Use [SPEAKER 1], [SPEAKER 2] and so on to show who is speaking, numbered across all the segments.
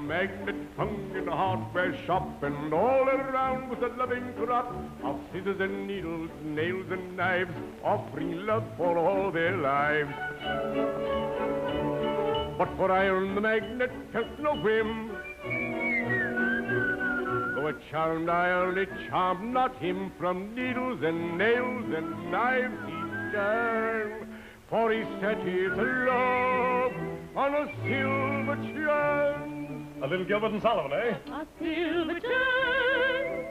[SPEAKER 1] magnet hung in a hardware shop, and all around was a loving crop of scissors and needles, nails and knives, offering love for all their lives. But for iron the magnet felt no whim. Though it charmed iron, it charmed not him. From needles and nails and knives he turned, for he set his love on a silver churn.
[SPEAKER 2] A little Gilbert and Sullivan, eh?
[SPEAKER 3] A silver churn.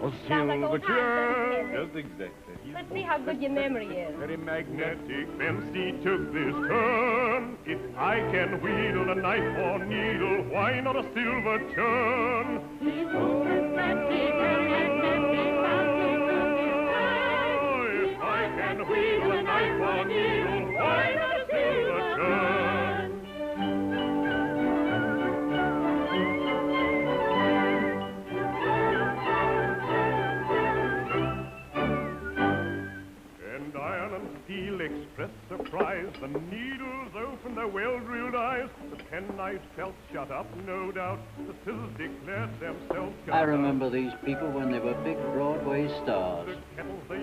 [SPEAKER 1] A silver churn. Just exactly.
[SPEAKER 3] Let's see how good your memory is.
[SPEAKER 1] Very magnetic.
[SPEAKER 2] Fancy took this turn. If I can wheedle a knife or needle, why not a silver churn?
[SPEAKER 3] He's so magnetic and magnetic.
[SPEAKER 2] If I can wheedle a knife or needle, why not a silver churn? Steel expressed surprise. The needles opened their well-drilled eyes. The penknife felt shut up, no doubt. The scissors declared themselves cut
[SPEAKER 4] I remember these people when they were big Broadway stars.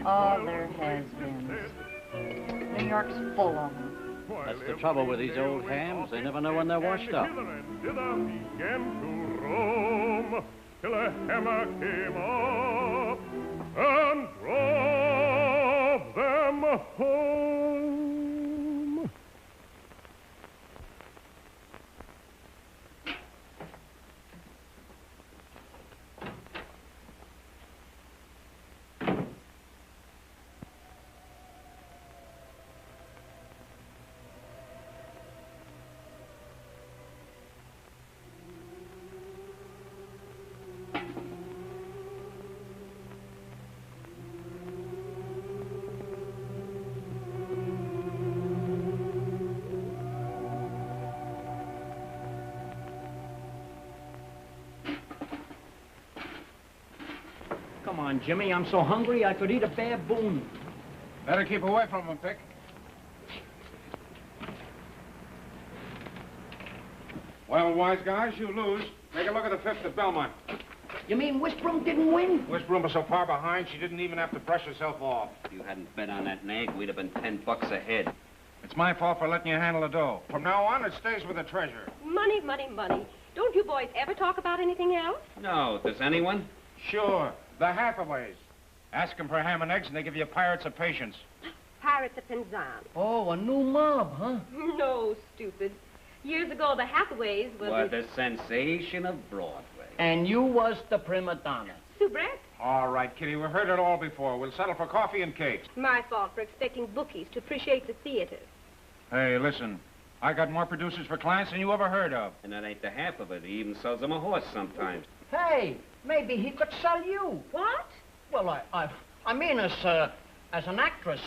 [SPEAKER 5] Oh, there has been. New York's full of them.
[SPEAKER 4] That's the trouble with these old hams. They never know when they're washed up.
[SPEAKER 2] And thither began to roam, till a hammer came up and drove them home.
[SPEAKER 4] Come on, Jimmy. I'm so hungry I could eat a baboon.
[SPEAKER 6] Better keep away from him, Pick. Well, wise guys, you lose. Take a look at the fifth at Belmont.
[SPEAKER 4] You mean Wishbroom didn't win?
[SPEAKER 6] Wishbroom was so far behind, she didn't even have to brush herself off.
[SPEAKER 7] If you hadn't bet on that nag, we'd have been $10 ahead.
[SPEAKER 6] It's my fault for letting you handle the dough. From now on, it stays with the treasurer.
[SPEAKER 3] Money, money, money. Don't you boys ever talk about anything else?
[SPEAKER 7] No, does anyone?
[SPEAKER 6] Sure. The Hathaways. Ask them for ham and eggs, and they give you pirates of patience.
[SPEAKER 3] Pirates of Penzance.
[SPEAKER 4] Oh, a new mob, huh?
[SPEAKER 3] No, stupid. Years ago, the Hathaways
[SPEAKER 7] were the sensation of Broadway.
[SPEAKER 4] And you was the prima donna.
[SPEAKER 3] Soubrette?
[SPEAKER 6] All right, Kitty, we've heard it all before. We'll settle for coffee and cakes.
[SPEAKER 3] My fault for expecting bookies to appreciate the theater.
[SPEAKER 6] Hey, listen. I got more producers for clients than you ever heard of.
[SPEAKER 7] And that ain't the half of it. He even sells them a horse sometimes.
[SPEAKER 4] Hey, maybe he could sell you.
[SPEAKER 3] What?
[SPEAKER 4] Well, I mean as an actress.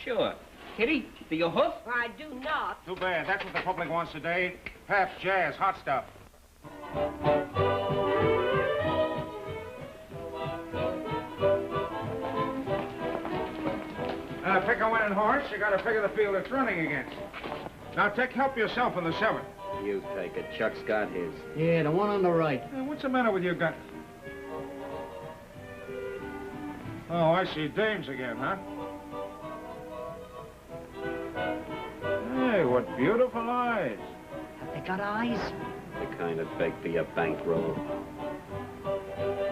[SPEAKER 7] Sure.
[SPEAKER 4] Kitty?
[SPEAKER 7] Do you hoof?
[SPEAKER 3] I do not.
[SPEAKER 6] Too bad. That's what the public wants today. Pep, jazz, hot stuff. Pick a winning horse, you gotta figure the field it's running against. Now, Tick, help yourself in the seventh.
[SPEAKER 7] You take it. Chuck's got his.
[SPEAKER 4] Yeah, the one on the right.
[SPEAKER 6] Hey, what's the matter with your gun? Oh, I see. Dames again, huh? Hey, what beautiful eyes.
[SPEAKER 4] Have they got eyes?
[SPEAKER 7] The kind that beg for your bankroll.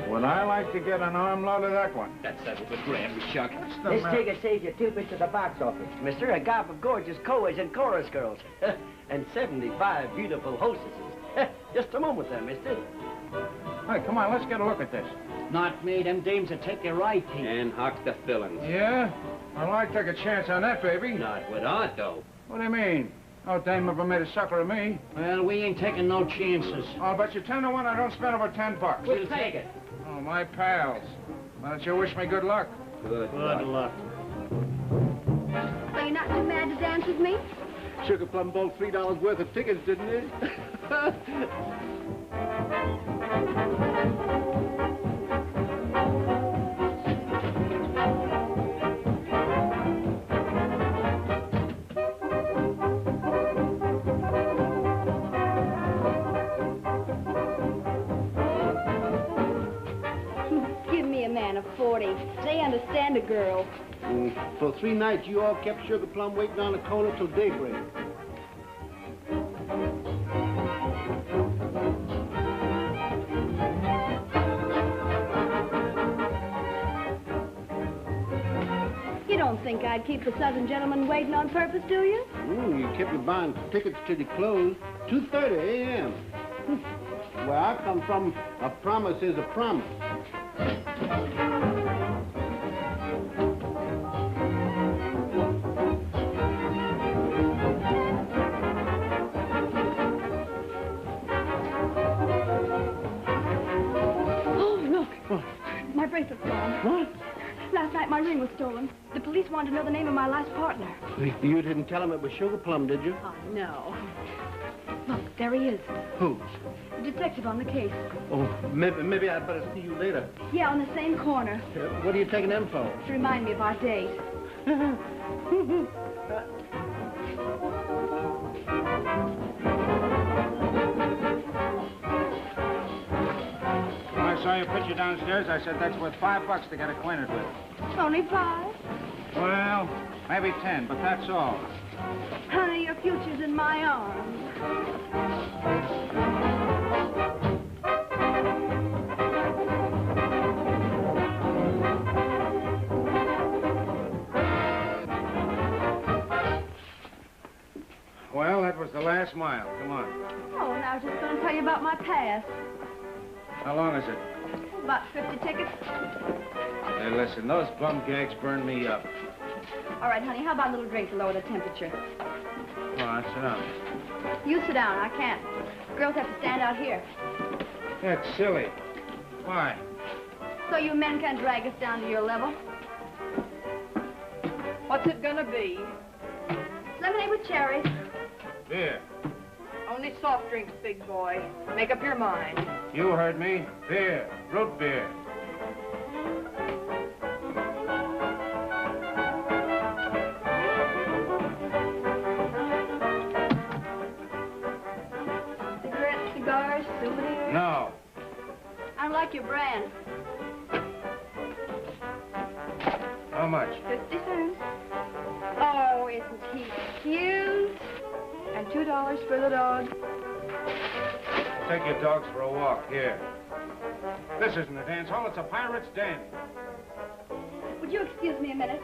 [SPEAKER 6] Would I like to get an armload of that one?
[SPEAKER 7] That settles it, Graham, Chuck.
[SPEAKER 4] This ticket saves you 2 bits at the box office, mister. A gobble of gorgeous coas and chorus girls. And 75 beautiful hostesses. Just a moment there, mister.
[SPEAKER 6] Hey, come on, let's get a look at this.
[SPEAKER 4] Not me. Them dames will take your right teeth.
[SPEAKER 7] And hock the fillings.
[SPEAKER 6] Yeah? Well, I'd take a chance on that, baby.
[SPEAKER 7] Not with our dough.
[SPEAKER 6] What do you mean? No dame ever made a sucker of me.
[SPEAKER 4] Well, we ain't taking no chances.
[SPEAKER 6] I'll bet you 10 to 1 I don't spend over $10.
[SPEAKER 4] We'll take it.
[SPEAKER 6] Oh, my pals. Why don't you wish me good luck?
[SPEAKER 7] Good
[SPEAKER 4] luck.
[SPEAKER 3] So you're not too mad to dance with me?
[SPEAKER 1] Sugar Plum bought $3 worth of tickets, didn't he?
[SPEAKER 3] 40. They understand a girl.
[SPEAKER 8] For 3 nights, you all kept Sugar Plum waiting on the corner till daybreak.
[SPEAKER 3] You don't think I'd keep the Southern gentleman waiting on purpose, do you?
[SPEAKER 8] You kept me buying tickets till they closed. 2:30 a.m. Where I come from, a promise is a promise.
[SPEAKER 3] Oh, look. What? My bracelet's gone.
[SPEAKER 8] What?
[SPEAKER 3] Last night my ring was stolen. The police wanted to know the name of my last partner.
[SPEAKER 8] You didn't tell him it was Sugar Plum, did you?
[SPEAKER 3] Oh, no. Look, there he is.
[SPEAKER 8] Who?
[SPEAKER 3] The detective on the case.
[SPEAKER 8] Oh, maybe I'd better see you later.
[SPEAKER 3] Yeah, on the same corner.
[SPEAKER 8] What are you taking them for?
[SPEAKER 3] To remind me of our date.
[SPEAKER 6] When I saw you put you downstairs, I said that's worth $5 to get acquainted with.
[SPEAKER 3] Only 5?
[SPEAKER 6] Well, maybe 10, but that's all.
[SPEAKER 3] Honey, your future's in my arms.
[SPEAKER 6] Well, that was the last mile. Come on.
[SPEAKER 3] Oh, and I was just going to tell you about my past.
[SPEAKER 6] How long is it?
[SPEAKER 3] About 50 tickets.
[SPEAKER 6] Hey, listen, those bum gags burn me up.
[SPEAKER 3] All right, honey, how about a little drink to lower the temperature?
[SPEAKER 6] Come on, sit down.
[SPEAKER 3] You sit down. I can't. Girls have to stand out here.
[SPEAKER 6] That's silly. Why?
[SPEAKER 3] So you men can drag us down to your level.
[SPEAKER 9] What's it gonna be?
[SPEAKER 3] Lemonade with cherries.
[SPEAKER 6] Beer.
[SPEAKER 9] Only soft drinks, big boy. Make up your mind.
[SPEAKER 6] You heard me. Beer. Root beer.
[SPEAKER 3] Cigarettes, cigars, souvenirs.
[SPEAKER 6] No.
[SPEAKER 3] I don't like your brand.
[SPEAKER 6] How much?
[SPEAKER 3] 50 cents. Oh, isn't he cute? And $2 for the dog.
[SPEAKER 6] Take your dogs for a walk. Here. This isn't a dance hall. It's a pirate's den.
[SPEAKER 3] Would you excuse me a minute?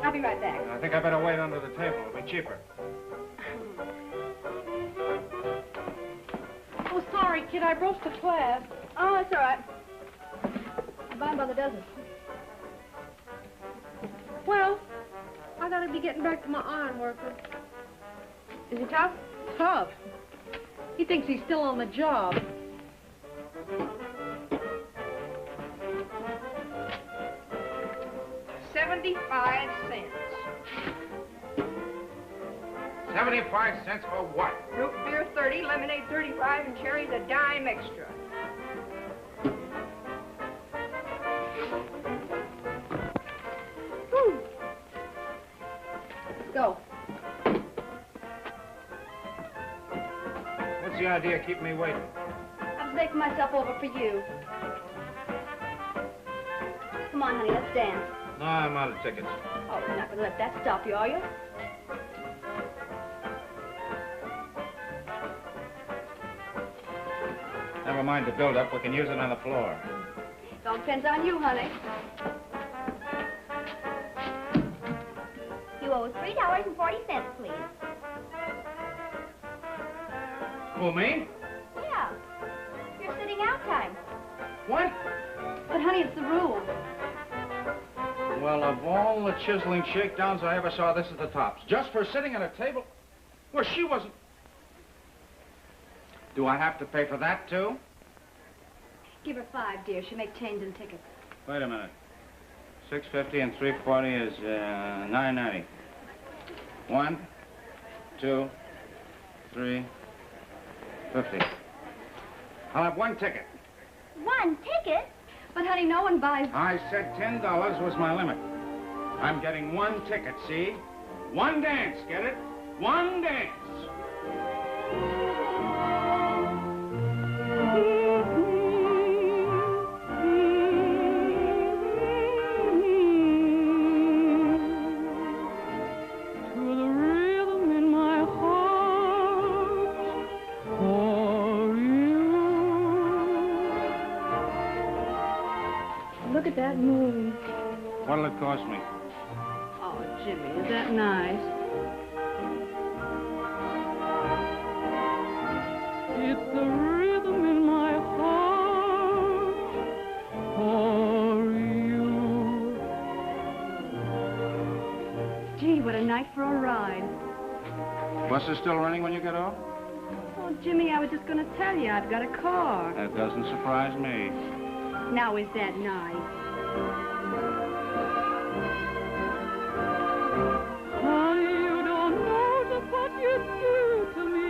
[SPEAKER 3] I'll be right back.
[SPEAKER 6] I think I better wait under the table. It'll be cheaper.
[SPEAKER 9] Oh, sorry, kid. I broached a class.
[SPEAKER 3] Oh, that's all right. I buy 'em by the dozen.
[SPEAKER 9] Well, I gotta be getting back to my iron worker.
[SPEAKER 3] Is he tough?
[SPEAKER 9] Tough. He thinks he's still on the job. $75.
[SPEAKER 6] 75 cents for what?
[SPEAKER 9] Root beer 30, lemonade 35, and cherries a dime extra.
[SPEAKER 3] Whew. Let's go.
[SPEAKER 6] What's the idea of keeping me waiting?
[SPEAKER 3] I was making myself over for you. Come on, honey, let's dance.
[SPEAKER 6] No, I'm out of tickets.
[SPEAKER 3] Oh, you're not going to let that stop you, are you?
[SPEAKER 6] Never mind the build-up. We can use it on the floor.
[SPEAKER 3] It all depends on you, honey.
[SPEAKER 10] You owe $3.40, please.
[SPEAKER 6] Who, me?
[SPEAKER 10] Yeah. You're sitting out time.
[SPEAKER 6] What?
[SPEAKER 3] But, honey, it's the rule.
[SPEAKER 6] Well, of all the chiseling shakedowns I ever saw, this is the tops. Just for sitting at a table where she wasn't... Do I have to pay for that, too?
[SPEAKER 3] Give her 5, dear. She'll make change in tickets.
[SPEAKER 6] Wait a minute. $6.50 and $3.40 is $9.90. 1, 2, 3, 50. I'll have 1 ticket.
[SPEAKER 10] 1 ticket?
[SPEAKER 3] But, honey, no one buys...
[SPEAKER 6] I said $10 was my limit. I'm getting 1 ticket, see? 1 dance, get it? 1 dance.
[SPEAKER 3] look at that moon.
[SPEAKER 6] What'll it cost me?
[SPEAKER 3] Oh, Jimmy, is that nice?
[SPEAKER 11] It's the rhythm in my heart for you.
[SPEAKER 3] Gee, what a night for a ride.
[SPEAKER 6] Bus is still running when you get off?
[SPEAKER 3] Oh, Jimmy, I was just going to tell you, I've got a car.
[SPEAKER 6] That doesn't surprise me.
[SPEAKER 3] Now, is that nice?
[SPEAKER 11] Honey, you don't know just what you do to me.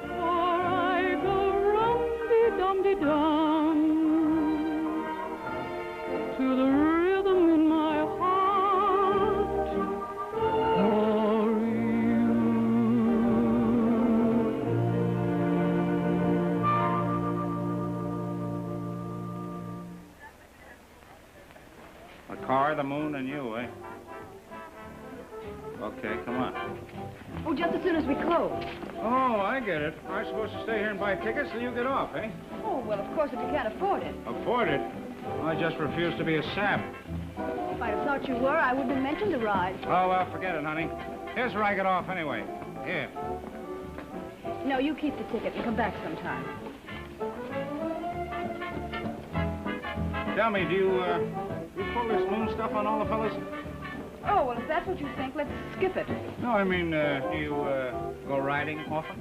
[SPEAKER 11] For I go rum-de-dum-de-dum to the rhythm in my heart for you.
[SPEAKER 6] The car, the moon, and you, eh? Okay, come on.
[SPEAKER 3] Oh, just as soon as we close.
[SPEAKER 6] Oh, I get it. I'm supposed to stay here and buy tickets till you get off, eh?
[SPEAKER 3] Oh, well, of course, if you can't afford it.
[SPEAKER 6] Afford it? I just refuse to be a sap.
[SPEAKER 3] If I thought you were, I wouldn't have mentioned the ride.
[SPEAKER 6] Oh, well, forget it, honey. Here's where I get off anyway. Here.
[SPEAKER 3] No, you keep the ticket and come back sometime.
[SPEAKER 6] Tell me, do you pull this moon stuff on all the fellas?
[SPEAKER 3] Oh, well, if that's what you think, let's skip it.
[SPEAKER 6] No, I mean, do you go riding often?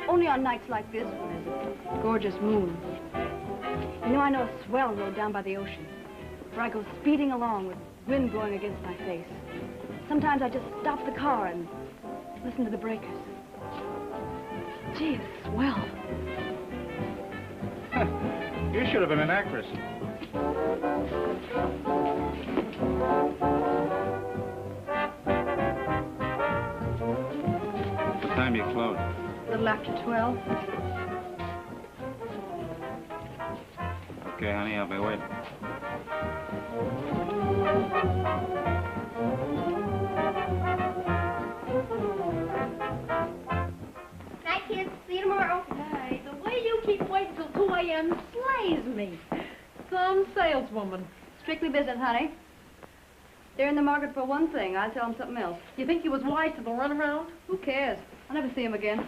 [SPEAKER 3] Only on nights like this when there's a gorgeous moon. You know, I know a swell road down by the ocean where I go speeding along with wind blowing against my face. Sometimes I just stop the car and listen to the breakers. Gee, it's swell.
[SPEAKER 6] You should have been an actress. What time do you close?
[SPEAKER 3] A little after 12.
[SPEAKER 6] Okay, honey, I'll be waiting.
[SPEAKER 10] Night, kids. See you tomorrow.
[SPEAKER 9] Hey, the way you keep waiting till 2 a.m. slays me. Some saleswoman.
[SPEAKER 3] Strictly business, honey. They're in the market for one thing. I'll tell them something else.
[SPEAKER 9] You think he was wise to the runaround?
[SPEAKER 3] Who cares? I'll never see him again.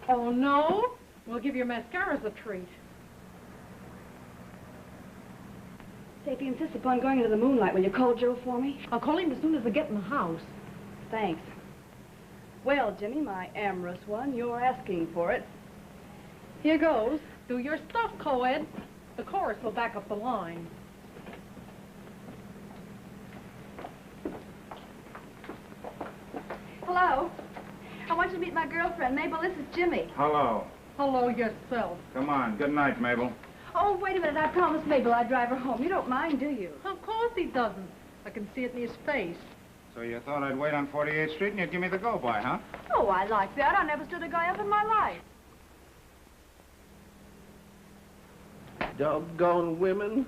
[SPEAKER 9] Oh, no? We'll give your mascaras a treat.
[SPEAKER 3] Say, if you insist upon going into the moonlight, will you call Joe for me?
[SPEAKER 9] I'll call him as soon as I get in the house.
[SPEAKER 3] Thanks. Well, Jimmy, my amorous one, you're asking for it. Here goes.
[SPEAKER 9] Do your stuff, co-ed. The chorus will back up the line.
[SPEAKER 3] Hello. I want you to meet my girlfriend, Mabel. This is Jimmy.
[SPEAKER 6] Hello.
[SPEAKER 9] Hello yourself.
[SPEAKER 6] Come on. Good night, Mabel.
[SPEAKER 3] Oh, wait a minute. I promised Mabel I'd drive her home. You don't mind, do you?
[SPEAKER 9] Of course he doesn't. I can see it in his face.
[SPEAKER 6] So you thought I'd wait on 48th Street and you'd give me the go-by, huh?
[SPEAKER 3] Oh, I like that. I never stood a guy up in my life.
[SPEAKER 8] Doggone women.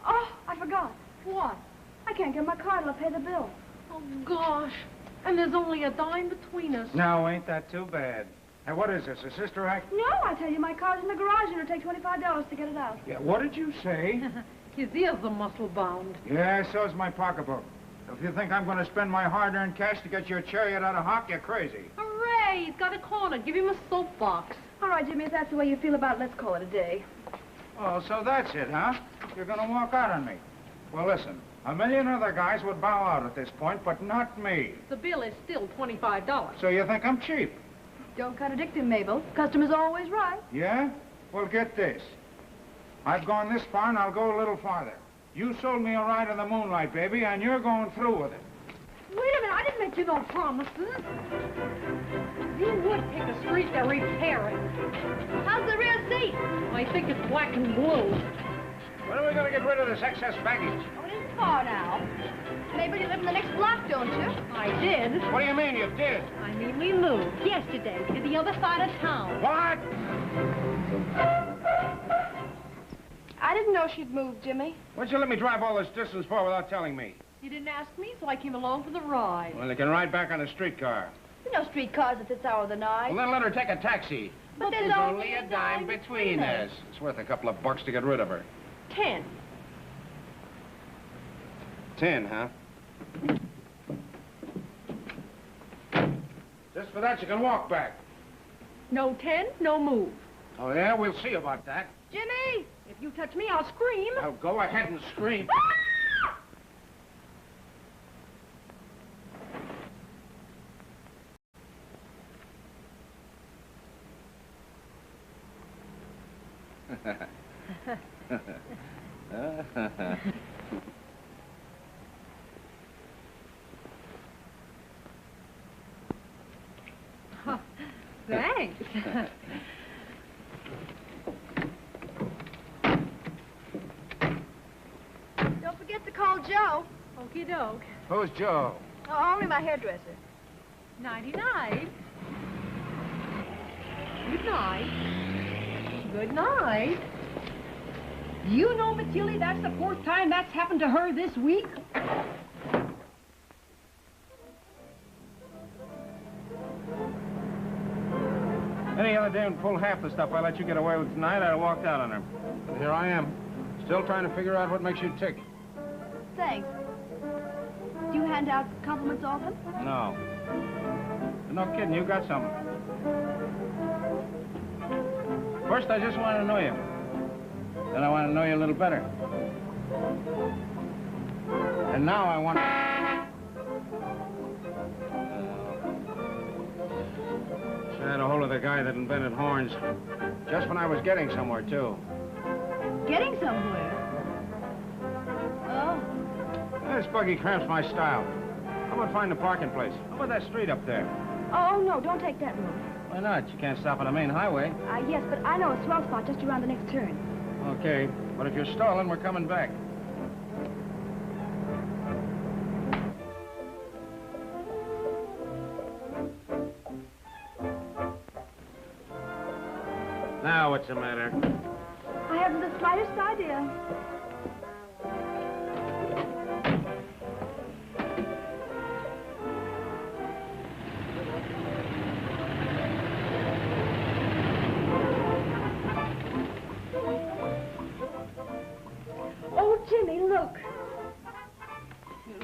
[SPEAKER 3] Oh, I forgot. What? I can't get my card till I pay the bill.
[SPEAKER 9] Oh, gosh. And there's only a dime between us.
[SPEAKER 6] No, ain't that too bad. Hey, what is this, a sister act?
[SPEAKER 3] No, I tell you, my car's in the garage and it'll take $25 to get it out.
[SPEAKER 6] Yeah, what did you say?
[SPEAKER 9] His ears are muscle-bound.
[SPEAKER 6] Yeah, so's my pocketbook. If you think I'm going to spend my hard-earned cash to get your chariot out of hock, you're crazy.
[SPEAKER 9] Hooray! He's got a corner. Give him a soapbox.
[SPEAKER 3] All right, Jimmy, if that's the way you feel about it, let's call it a day.
[SPEAKER 6] Oh, so that's it, huh? You're going to walk out on me. Well, listen, a million other guys would bow out at this point, but not me.
[SPEAKER 9] The bill is still $25.
[SPEAKER 6] So you think I'm cheap?
[SPEAKER 3] Don't contradict him, Mabel. Customer's always right.
[SPEAKER 6] Yeah? Well, get this. I've gone this far, and I'll go a little farther. You sold me a ride in the moonlight, baby, and you're going through with it.
[SPEAKER 9] Wait a minute, I didn't make you no promises. You would take a street to repair it.
[SPEAKER 3] How's the rear seat?
[SPEAKER 9] I think it's black and blue.
[SPEAKER 6] When are we going to get rid of this excess baggage?
[SPEAKER 3] Oh, it isn't far now. Mabel, you live in the next block, don't you?
[SPEAKER 9] I did.
[SPEAKER 6] What do you mean, you did?
[SPEAKER 9] I mean, we moved yesterday to the other side of town.
[SPEAKER 6] What?
[SPEAKER 3] I didn't know she'd moved, Jimmy.
[SPEAKER 6] What'd you let me drive all this distance for without telling me?
[SPEAKER 9] You didn't ask me, so I came along for the ride.
[SPEAKER 6] Well, you can ride back on a streetcar.
[SPEAKER 3] There are no streetcars at this hour of the night.
[SPEAKER 6] Well, then let her take a taxi.
[SPEAKER 3] But there's only a dime between us.
[SPEAKER 6] It's worth a couple of bucks to get rid of her.
[SPEAKER 3] 10.
[SPEAKER 6] 10, huh? Just for that, you can walk back.
[SPEAKER 9] No 10, no move.
[SPEAKER 6] Oh, yeah? We'll see about that.
[SPEAKER 9] Jimmy, if you touch me, I'll scream.
[SPEAKER 6] Now, go ahead and scream.
[SPEAKER 9] Oh, thanks.
[SPEAKER 3] Don't forget to call Joe.
[SPEAKER 9] Okie doke.
[SPEAKER 6] Who's Joe?
[SPEAKER 3] Oh, only my hairdresser.
[SPEAKER 9] 99. Good night. Good night. You know, Matilda, that's the 4th time that's happened to her this week.
[SPEAKER 6] Any other day and pull half the stuff I let you get away with tonight, I'd have walked out on her. But here I am, still trying to figure out what makes you tick.
[SPEAKER 3] Thanks. Do you hand out compliments often?
[SPEAKER 6] No. No kidding, you got something. First, I just wanted to know you. Then I want to know you a little better. And now I want to... She had a hold of the guy that invented horns. Just when I was getting somewhere, too.
[SPEAKER 3] Getting somewhere? Oh.
[SPEAKER 6] This buggy cramps my style. How about find a parking place? How about that street up there?
[SPEAKER 3] Oh, no, don't take that road.
[SPEAKER 6] Why not? You can't stop on the main highway.
[SPEAKER 3] Yes, but I know a swell spot just around the next turn.
[SPEAKER 6] Okay, but if you're stalling, we're coming back. Now, what's the matter?
[SPEAKER 3] I haven't the slightest idea.
[SPEAKER 9] Oh, Jimmy, look.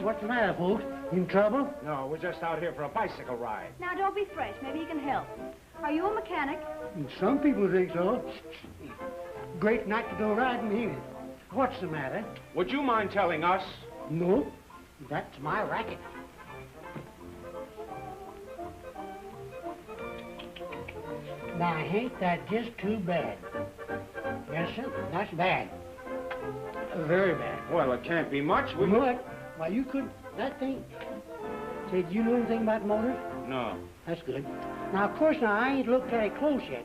[SPEAKER 8] What's the matter, folks? You in trouble?
[SPEAKER 6] No, we're just out here for a bicycle ride.
[SPEAKER 3] Now, don't be fresh. Maybe you can help. Are you a mechanic?
[SPEAKER 8] Some people think so. Great night to go riding, ain't it? What's the matter?
[SPEAKER 6] Would you mind telling us?
[SPEAKER 8] No, that's my racket. Now, ain't that just too bad? Yes, sir, that's bad. Very bad.
[SPEAKER 6] Well, it can't be much.
[SPEAKER 8] What? Why, you could... That thing... Say, do you know anything about motors?
[SPEAKER 6] No.
[SPEAKER 8] That's good. Now, of course, I ain't looked at it close yet,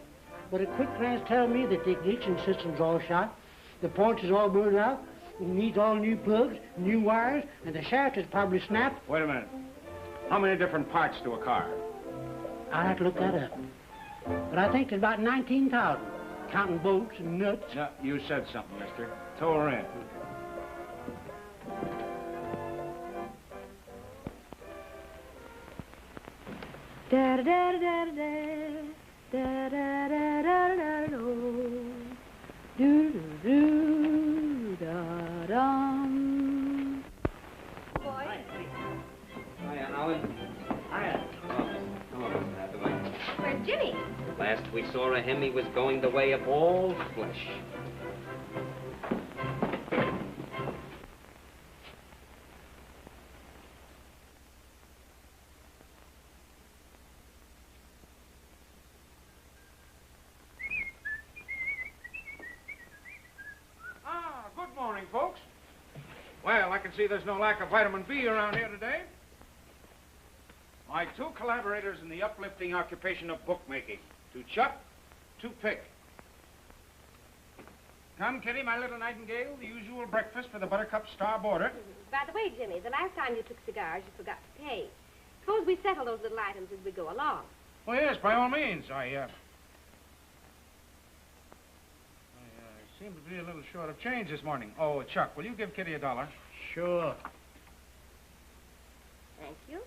[SPEAKER 8] but a quick glance tells me that the ignition system's all shot, the points is all burned out, it needs all new plugs, new wires, and the shaft is probably snapped.
[SPEAKER 6] Wait a minute. How many different parts to a car?
[SPEAKER 8] I'll have to look that up. But I think there's about 19,000, counting bolts and nuts.
[SPEAKER 6] No, you said something, mister. Tow her in.
[SPEAKER 3] Da da da da da da da da da da do do do da dum.
[SPEAKER 7] Hiya, Alan.
[SPEAKER 4] Hiya.
[SPEAKER 7] Hello, Mr. Hathaway.
[SPEAKER 10] Where's Jimmy?
[SPEAKER 7] Last we saw of him, he was going the way of all flesh.
[SPEAKER 6] Good morning, folks. Well, I can see there's no lack of vitamin B around here today. My 2 collaborators in the uplifting occupation of bookmaking. To Chuck, to Pick. Come, Kitty, my little nightingale, the usual breakfast for the Buttercup Star Border.
[SPEAKER 10] By the way, Jimmy, the last time you took cigars, you forgot to pay. Suppose we settle those little items as we go along.
[SPEAKER 6] Well, yes, by all means. I seem to be a little short of change this morning. Oh, Chuck, will you give Kitty $1?
[SPEAKER 8] Sure.
[SPEAKER 10] Thank you.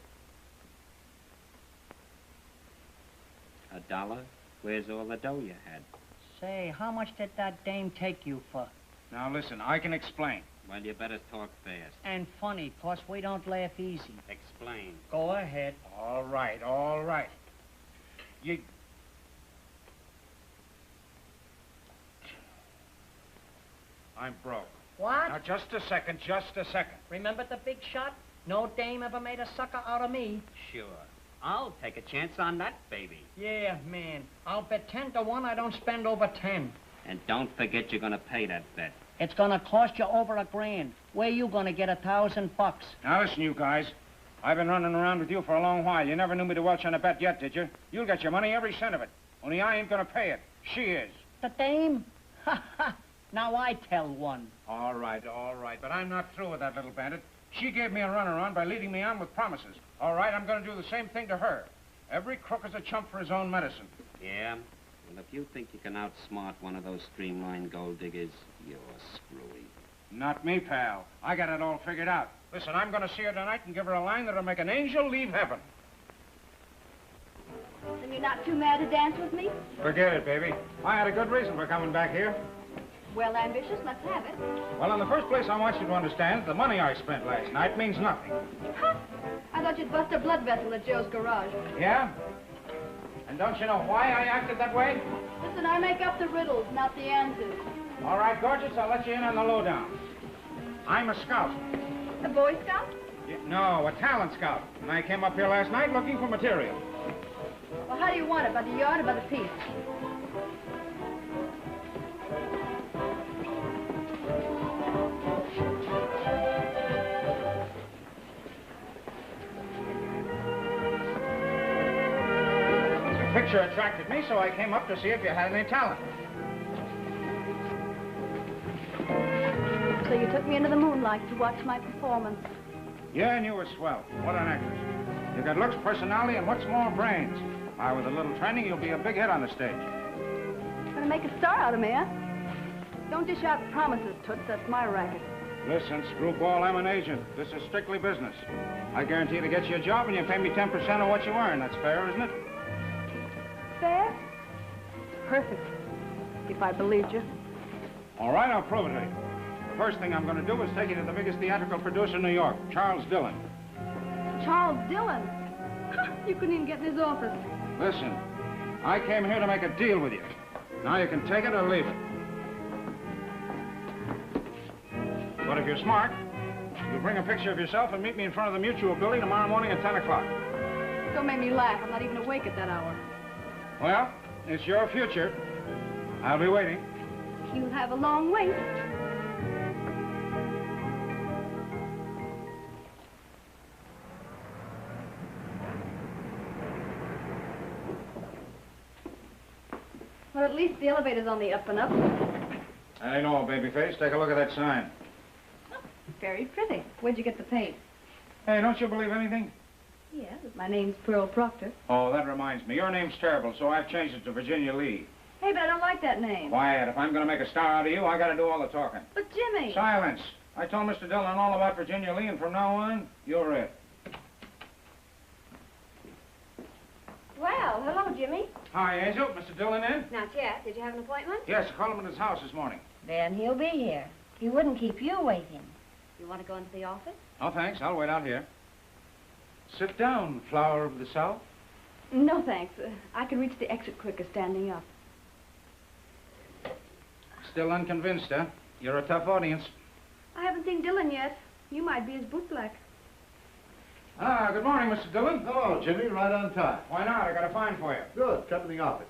[SPEAKER 7] $1? Where's all the dough you had?
[SPEAKER 12] Say, how much did that dame take you for?
[SPEAKER 6] Now, listen, I can explain.
[SPEAKER 7] Well, you better talk fast.
[SPEAKER 12] And funny, 'cause we don't laugh easy.
[SPEAKER 7] Explain.
[SPEAKER 12] Go ahead.
[SPEAKER 6] All right, all right. I'm broke.
[SPEAKER 12] What?
[SPEAKER 6] Now, just a second, just a second.
[SPEAKER 12] Remember the big shot? No dame ever made a sucker out of me.
[SPEAKER 7] Sure. I'll take a chance on that, baby.
[SPEAKER 12] Yeah, man. I'll bet 10 to 1 I don't spend over 10.
[SPEAKER 7] And don't forget you're gonna pay that bet.
[SPEAKER 12] It's gonna cost you over $1,000. Where you gonna get $1,000?
[SPEAKER 6] Now, listen, you guys. I've been running around with you for a long while. You never knew me to welch on a bet yet, did you? You'll get your money, every cent of it. Only I ain't gonna pay it. She is.
[SPEAKER 12] The dame? Ha ha! Now I tell one.
[SPEAKER 6] All right, but I'm not through with that little bandit. She gave me a runaround by leading me on with promises. All right, I'm going to do the same thing to her. Every crook is a chump for his own medicine.
[SPEAKER 7] Yeah? Well, if you think you can outsmart one of those streamlined gold diggers, you're screwy.
[SPEAKER 6] Not me, pal. I got it all figured out. Listen, I'm going to see her tonight and give her a line that'll make an angel leave heaven.
[SPEAKER 3] Then you're not too mad to dance with me?
[SPEAKER 6] Forget it, baby. I had a good reason for coming back here.
[SPEAKER 3] Well, ambitious, let's have it.
[SPEAKER 6] Well, in the first place, I want you to understand the money I spent last night means nothing.
[SPEAKER 3] Huh? I thought you'd bust a blood vessel at Joe's garage.
[SPEAKER 6] Yeah? And don't you know why I acted that way?
[SPEAKER 3] Listen, I make up the riddles, not the answers.
[SPEAKER 6] All right, gorgeous, I'll let you in on the lowdown. I'm a scout.
[SPEAKER 3] A Boy Scout?
[SPEAKER 6] No, a talent scout. And I came up here last night looking for material.
[SPEAKER 3] Well, how do you want it, by the yard or by the piece?
[SPEAKER 6] The picture attracted me, so I came up to see if you had any talent.
[SPEAKER 3] So you took me into the moonlight to watch my performance.
[SPEAKER 6] Yeah, and you were swell. What an actress. You got looks, personality, and what's more, brains. Now, with a little training, you'll be a big hit on the stage.
[SPEAKER 3] Gonna make a star out of me, huh? Don't dish out promises, Toots. That's my racket.
[SPEAKER 6] Listen, screwball, I'm an agent. This is strictly business. I guarantee to get you a job, and you pay me 10% of what you earn. That's fair, isn't it?
[SPEAKER 3] Fair? Perfect. If I believed you.
[SPEAKER 6] All right, I'll prove it to you. The first thing I'm going to do is take you to the biggest theatrical producer in New York, Charles Dillon.
[SPEAKER 3] Charles Dillon? You couldn't even get in his office.
[SPEAKER 6] Listen, I came here to make a deal with you. Now you can take it or leave it. But if you're smart, you'll bring a picture of yourself and meet me in front of the Mutual building tomorrow morning at 10 o'clock.
[SPEAKER 3] Don't make me laugh. I'm not even awake at that hour.
[SPEAKER 6] Well, it's your future. I'll be waiting.
[SPEAKER 3] You'll have a long wait. Well, at least the elevator's on the up and up.
[SPEAKER 6] I know, babyface. Take a look at that sign.
[SPEAKER 3] Very pretty. Where'd you get the paint?
[SPEAKER 6] Hey, don't you believe anything?
[SPEAKER 3] Yeah, but my name's Pearl Proctor.
[SPEAKER 6] Oh, that reminds me. Your name's terrible, so I've changed it to Virginia Lee.
[SPEAKER 3] Hey, but I don't like that name.
[SPEAKER 6] Quiet. If I'm going to make a star out of you, I got to do all the talking.
[SPEAKER 3] But Jimmy...
[SPEAKER 6] Silence. I told Mr. Dillon all about Virginia Lee, and from now on, you're it.
[SPEAKER 10] Well, hello, Jimmy.
[SPEAKER 6] Hi, Angel. Mr. Dillon in?
[SPEAKER 10] Not yet. Did you have an appointment?
[SPEAKER 6] Yes, I called him at his house this morning.
[SPEAKER 9] Then he'll be here. He wouldn't keep you waiting.
[SPEAKER 10] You want to go into the office?
[SPEAKER 6] Oh, thanks. I'll wait out here. Sit down, flower of the South.
[SPEAKER 3] No, thanks. I can reach the exit quicker standing up.
[SPEAKER 6] Still unconvinced, huh? You're a tough audience.
[SPEAKER 3] I haven't seen Dillon yet. You might be his bootblack.
[SPEAKER 6] Ah, good morning, Mr. Dillon.
[SPEAKER 13] Hello, Jimmy. Right on time.
[SPEAKER 6] Why not? I got a fine for you.
[SPEAKER 13] Good. Come to the office.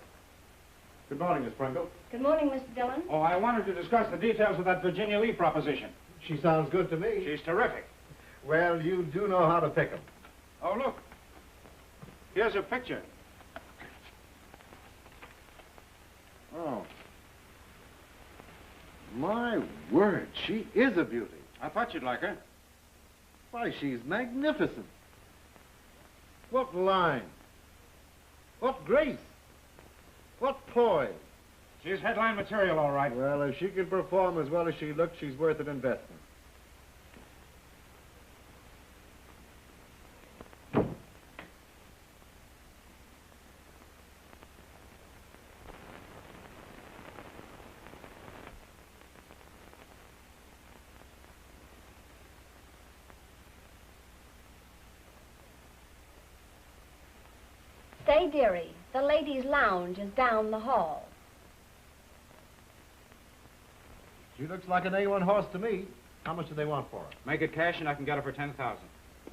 [SPEAKER 13] Good morning, Miss Pringle.
[SPEAKER 10] Good morning, Mr. Dillon.
[SPEAKER 6] Oh, I wanted to discuss the details of that Virginia Lee proposition.
[SPEAKER 13] She sounds good to me.
[SPEAKER 6] She's terrific.
[SPEAKER 13] Well, you do know how to pick 'em.
[SPEAKER 6] Oh, look. Here's a picture.
[SPEAKER 13] Oh. My word, she is a beauty.
[SPEAKER 6] I thought you'd like her.
[SPEAKER 13] Why, she's magnificent. What line? What grace? What poise?
[SPEAKER 6] She's headline material, all right.
[SPEAKER 13] Well, if she can perform as well as she looks, she's worth an investment.
[SPEAKER 10] Say, dearie, the ladies' lounge is down the hall.
[SPEAKER 13] She looks like an A1 horse to me. How much do they want for her?
[SPEAKER 6] Make it cash and I can get her for 10,000.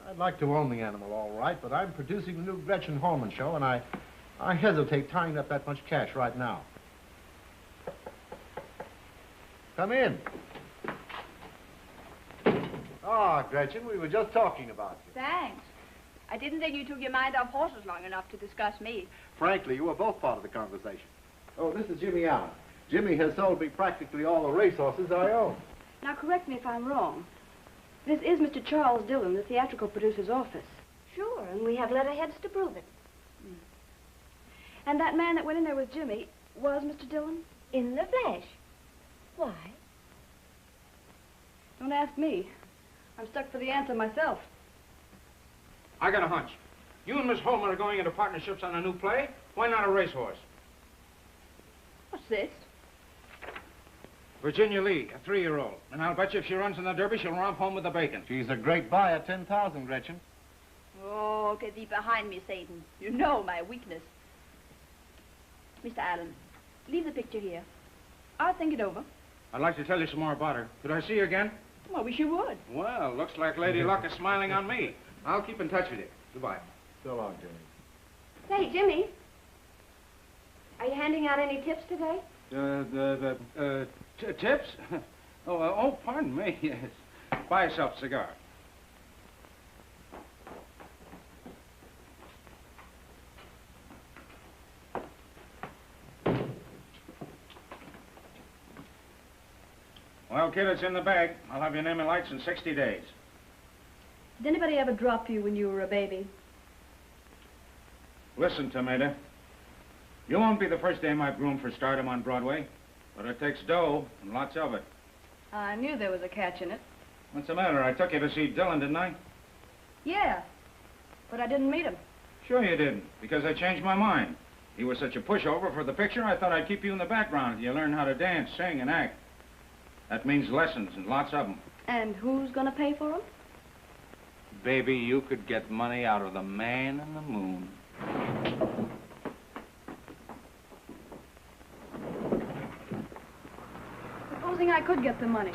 [SPEAKER 13] I'd like to own the animal, all right, but I'm producing the new Gretchen Holman show, and I hesitate tying up that much cash right now. Come in. Ah, Gretchen, we were just talking about you.
[SPEAKER 14] Thanks. I didn't think you took your mind off horses long enough to discuss me.
[SPEAKER 13] Frankly, you were both part of the conversation. Oh, this is Jimmy Allen. Jimmy has sold me practically all the racehorses I own.
[SPEAKER 3] Now, correct me if I'm wrong. This is Mr. Charles Dillon, the theatrical producer's office.
[SPEAKER 10] Sure, and we have letterheads to prove it.
[SPEAKER 3] And that man that went in there with Jimmy was Mr. Dillon?
[SPEAKER 10] In the flesh. Why?
[SPEAKER 3] Don't ask me. I'm stuck for the answer myself.
[SPEAKER 6] I got a hunch. You and Miss Holman are going into partnerships on a new play. Why not a racehorse?
[SPEAKER 14] What's this?
[SPEAKER 6] Virginia Lee, a 3-year-old. And I'll bet you if she runs in the Derby, she'll romp home with the bacon.
[SPEAKER 13] She's a great buy at 10,000, Gretchen.
[SPEAKER 14] Oh, get thee behind me, Satan. You know my weakness. Mr. Allen, leave the picture here. I'll think it over.
[SPEAKER 6] I'd like to tell you some more about her. Could I see you again?
[SPEAKER 14] Well, I wish you would.
[SPEAKER 6] Well, looks like Lady Luck is smiling on me. I'll keep in touch with you. Goodbye.
[SPEAKER 13] So long, Jimmy.
[SPEAKER 10] Say, Jimmy, are you handing out any tips today?
[SPEAKER 6] Tips? Oh, pardon me. Yes. Buy yourself a cigar. Well, kid, it's in the bag. I'll have your name and lights in 60 days.
[SPEAKER 3] Did anybody ever drop you when you were a baby?
[SPEAKER 6] Listen, Tomato. You won't be the first dame I've groomed for stardom on Broadway, but it takes dough, and lots of it.
[SPEAKER 3] I knew there was a catch in it.
[SPEAKER 6] What's the matter? I took you to see Dillon, didn't I?
[SPEAKER 3] Yeah, but I didn't meet him.
[SPEAKER 6] Sure you didn't, because I changed my mind. He was such a pushover for the picture, I thought I'd keep you in the background until you learn how to dance, sing, and act. That means lessons, and lots of them.
[SPEAKER 3] And who's gonna pay for them?
[SPEAKER 6] Baby, you could get money out of the man in the moon.
[SPEAKER 3] Supposing I could get the money.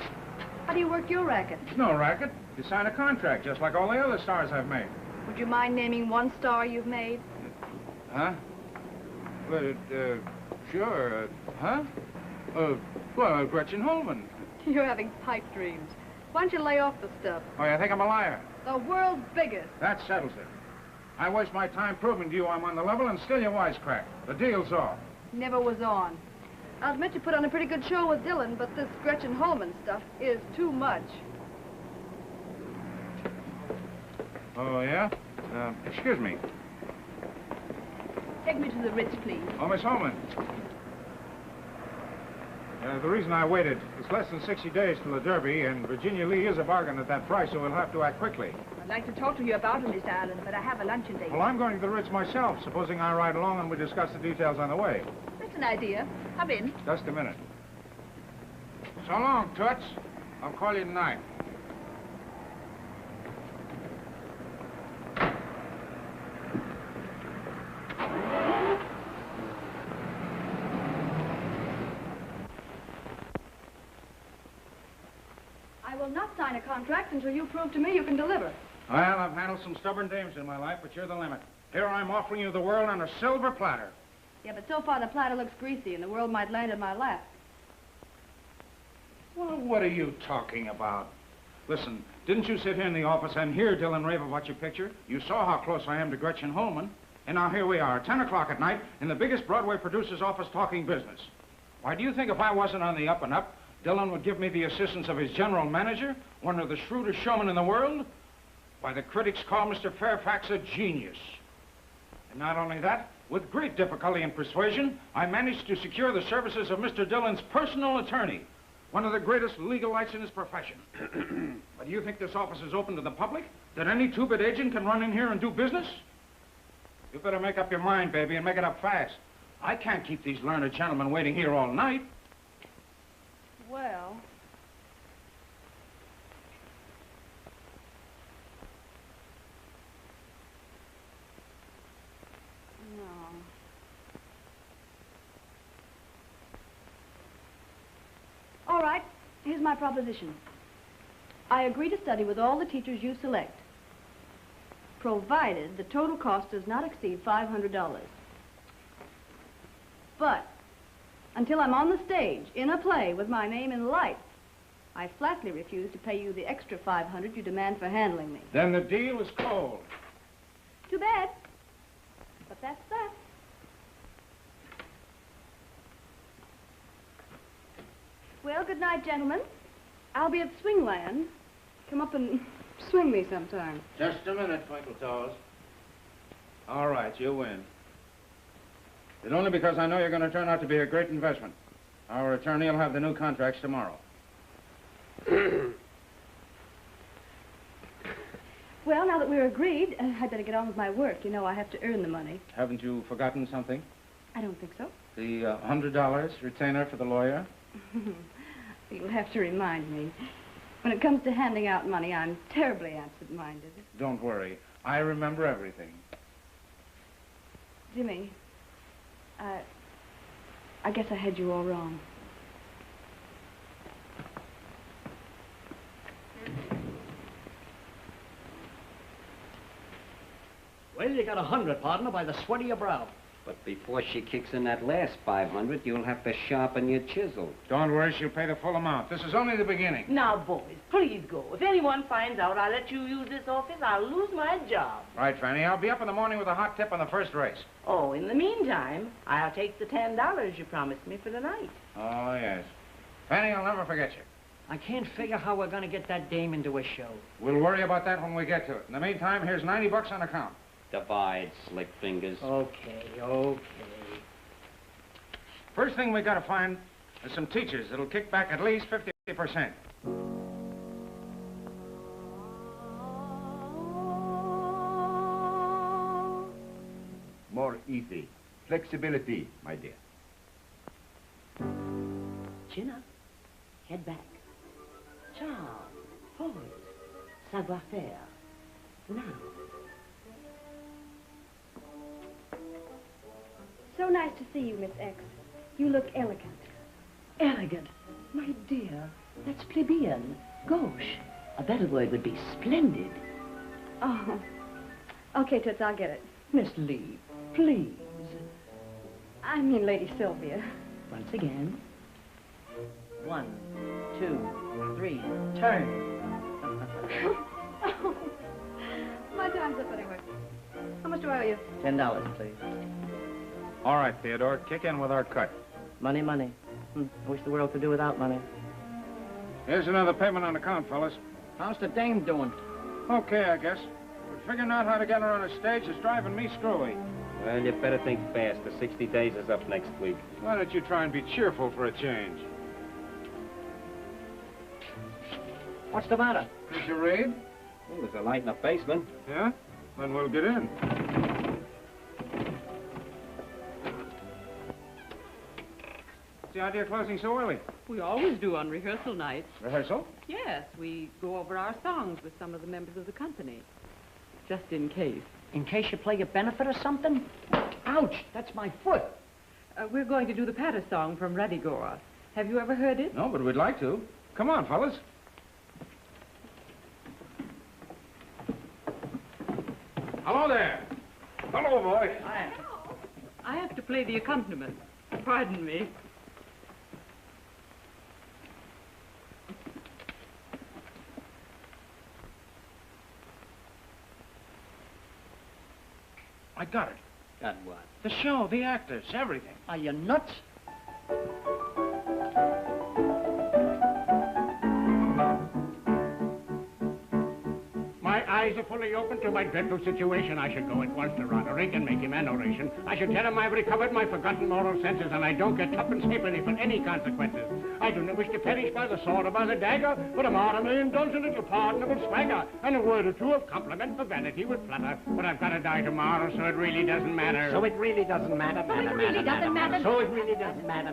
[SPEAKER 3] How do you work your racket?
[SPEAKER 6] It's no racket. You sign a contract, just like all the other stars I've made.
[SPEAKER 3] Would you mind naming one star you've made?
[SPEAKER 6] Huh? Well, sure. Huh? Well, Gretchen Holman.
[SPEAKER 3] You're having pipe dreams. Why don't you lay off the stuff?
[SPEAKER 6] Oh, you think I'm a liar?
[SPEAKER 3] The world's biggest.
[SPEAKER 6] That settles it. I waste my time proving to you I'm on the level, and still you wisecrack. The deal's off.
[SPEAKER 3] Never was on. I'll admit you put on a pretty good show with Dillon, but this Gretchen Holman stuff is too much.
[SPEAKER 6] Oh, yeah? Excuse me.
[SPEAKER 14] Take me to the Ritz, please.
[SPEAKER 6] Oh, Miss Holman. The reason I waited, it's less than 60 days till the Derby, and Virginia Lee is a bargain at that price, so we'll have to act quickly.
[SPEAKER 14] I'd like to talk to you about him, Mr. Allen, but I have a luncheon date.
[SPEAKER 6] Well, I'm going to the Ritz myself. Supposing I ride along and we discuss the details on the way.
[SPEAKER 14] That's an idea. Come in.
[SPEAKER 6] Just a minute. So long, Toots. I'll call you tonight.
[SPEAKER 3] I will not sign a contract until you prove to me you can deliver.
[SPEAKER 6] Well, I've handled some stubborn dames in my life, but you're the limit. Here I'm offering you the world on a silver platter.
[SPEAKER 3] Yeah, but so far the platter looks greasy and the world might land in my lap.
[SPEAKER 6] Well, what are you talking about? Listen, didn't you sit here in the office and hear Dillon rave about your picture? You saw how close I am to Gretchen Holman. And now here we are, 10 o'clock at night, in the biggest Broadway producer's office talking business. Why, do you think if I wasn't on the up and up, Dillon would give me the assistance of his general manager, one of the shrewdest showmen in the world? Why, the critics call Mr. Fairfax a genius. And not only that, with great difficulty and persuasion, I managed to secure the services of Mr. Dillon's personal attorney, one of the greatest legal lights in his profession. But do you think this office is open to the public? That any two-bit agent can run in here and do business? You better make up your mind, baby, and make it up fast. I can't keep these learned gentlemen waiting here all night.
[SPEAKER 3] Well... No. right. Here's my proposition. I agree to study with all the teachers you select, provided the total cost does not exceed $500. But until I'm on the stage in a play with my name in lights, I flatly refuse to pay you the extra $500 you demand for handling me.
[SPEAKER 6] Then the deal is cold.
[SPEAKER 3] Too bad. But that's that. Well, good night, gentlemen. I'll be at Swingland. Come up and swing me sometime.
[SPEAKER 6] Just a minute, Twinkle Toes. All right, you win. But only because I know you're going to turn out to be a great investment. Our attorney will have the new contracts tomorrow.
[SPEAKER 3] Well, now that we're agreed, I'd better get on with my work. You know, I have to earn the money.
[SPEAKER 6] Haven't you forgotten something?
[SPEAKER 3] I don't think so.
[SPEAKER 6] The $100 retainer for the lawyer?
[SPEAKER 3] You'll have to remind me. When it comes to handing out money, I'm terribly absent-minded.
[SPEAKER 6] Don't worry. I remember everything.
[SPEAKER 3] Jimmy, I guess I had you all wrong.
[SPEAKER 4] Well, you got 100, partner, by the sweat of your brow.
[SPEAKER 7] But before she kicks in that last 500, you'll have to sharpen your chisel.
[SPEAKER 6] Don't worry, she'll pay the full amount. This is only the beginning.
[SPEAKER 15] Now, boys, please go. If anyone finds out I let you use this office, I'll lose my job.
[SPEAKER 6] Right, Fanny. I'll be up in the morning with a hot tip on the first race.
[SPEAKER 15] Oh, in the meantime, I'll take the $10 you promised me for the night.
[SPEAKER 6] Oh, yes. Fanny, I'll never forget you.
[SPEAKER 4] I can't figure how we're going to get that dame into a show.
[SPEAKER 6] We'll worry about that when we get to it. In the meantime, here's $90 on account.
[SPEAKER 7] Divide, slick fingers.
[SPEAKER 4] Okay.
[SPEAKER 6] First thing we got to find is some teachers that'll kick back at least 50%.
[SPEAKER 16] More easy. Flexibility, my dear.
[SPEAKER 15] Chin up. Head back. Charm. Poise. Savoir-faire. Now.
[SPEAKER 3] So nice to see you, Miss X. You look elegant.
[SPEAKER 15] Elegant? My dear, that's plebeian. Gauche. A better word would be splendid.
[SPEAKER 3] Oh. Okay, Toots, I'll get it.
[SPEAKER 15] Miss Lee, please.
[SPEAKER 3] I mean Lady Sylvia.
[SPEAKER 15] Once again. 1, 2, 3, turn.
[SPEAKER 3] Oh. My time's up anyway. How much do I owe you?
[SPEAKER 4] $10, please.
[SPEAKER 6] All right, Theodore, kick in with our cut.
[SPEAKER 15] Money. I wish the world could do without money.
[SPEAKER 6] Here's another payment on account, fellas.
[SPEAKER 4] How's the dame doing?
[SPEAKER 6] Okay, I guess. But figuring out how to get her on a stage is driving me screwy.
[SPEAKER 7] Well, you better think fast. The 60 days is up next week.
[SPEAKER 6] Why don't you try and be cheerful for a change?
[SPEAKER 4] What's the matter?
[SPEAKER 6] Did you read?
[SPEAKER 7] Well, there's a light in the basement.
[SPEAKER 6] Yeah? Then we'll get in. What's the idea of closing so early?
[SPEAKER 11] We always do on rehearsal nights.
[SPEAKER 6] Rehearsal?
[SPEAKER 11] Yes, we go over our songs with some of the members of the company. Just in case.
[SPEAKER 4] In case you play a benefit or something? Ouch, that's my foot.
[SPEAKER 11] We're going to do the Patter song from Radigora. Have you ever heard it?
[SPEAKER 6] No, but we'd like to. Come on, fellas. Hello there. Hello, boy.
[SPEAKER 11] I have to play the accompaniment. Pardon me.
[SPEAKER 6] I got it.
[SPEAKER 4] Got what?
[SPEAKER 6] The show, the actors, everything.
[SPEAKER 4] Are you nuts?
[SPEAKER 1] My eyes are fully open to my dreadful situation. I should go at once to Roderick and make him an oration. I should tell him I've recovered my forgotten moral senses and I don't get tuppence halfpenny for any consequences. I do not wish to perish by the sword or by the dagger, but am out of my indulgent little pardonable swagger, and a word or two of compliment for vanity would flutter. But I've got to die tomorrow, so it really doesn't matter.
[SPEAKER 4] So it really doesn't matter,
[SPEAKER 10] So it really doesn't matter.
[SPEAKER 4] So it really doesn't matter,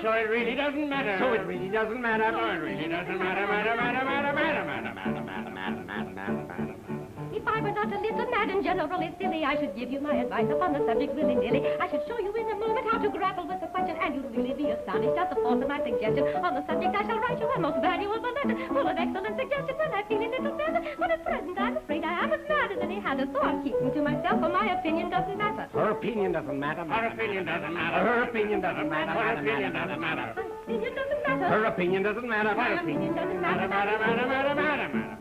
[SPEAKER 1] So it really doesn't matter.
[SPEAKER 4] So it really doesn't matter.
[SPEAKER 1] So it really doesn't matter, matter.
[SPEAKER 17] If I were not a little mad and generally silly, I should give you my advice upon the subject willy-nilly. I should show you in a moment how to grapple with the question, and you'll really be astonished at the force of my suggestion. On the subject, I shall write you a most valuable letter, full of excellent suggestions, and I feel a little better. But at present, I'm afraid I am as mad as any hatter, so I'm keeping to myself, for my opinion doesn't matter.
[SPEAKER 4] Her opinion doesn't matter.
[SPEAKER 6] Her opinion doesn't matter.
[SPEAKER 4] Her opinion doesn't matter.
[SPEAKER 6] Her opinion doesn't matter.
[SPEAKER 17] Opinion doesn't matter.
[SPEAKER 4] Her opinion doesn't matter.
[SPEAKER 17] My opinion doesn't matter.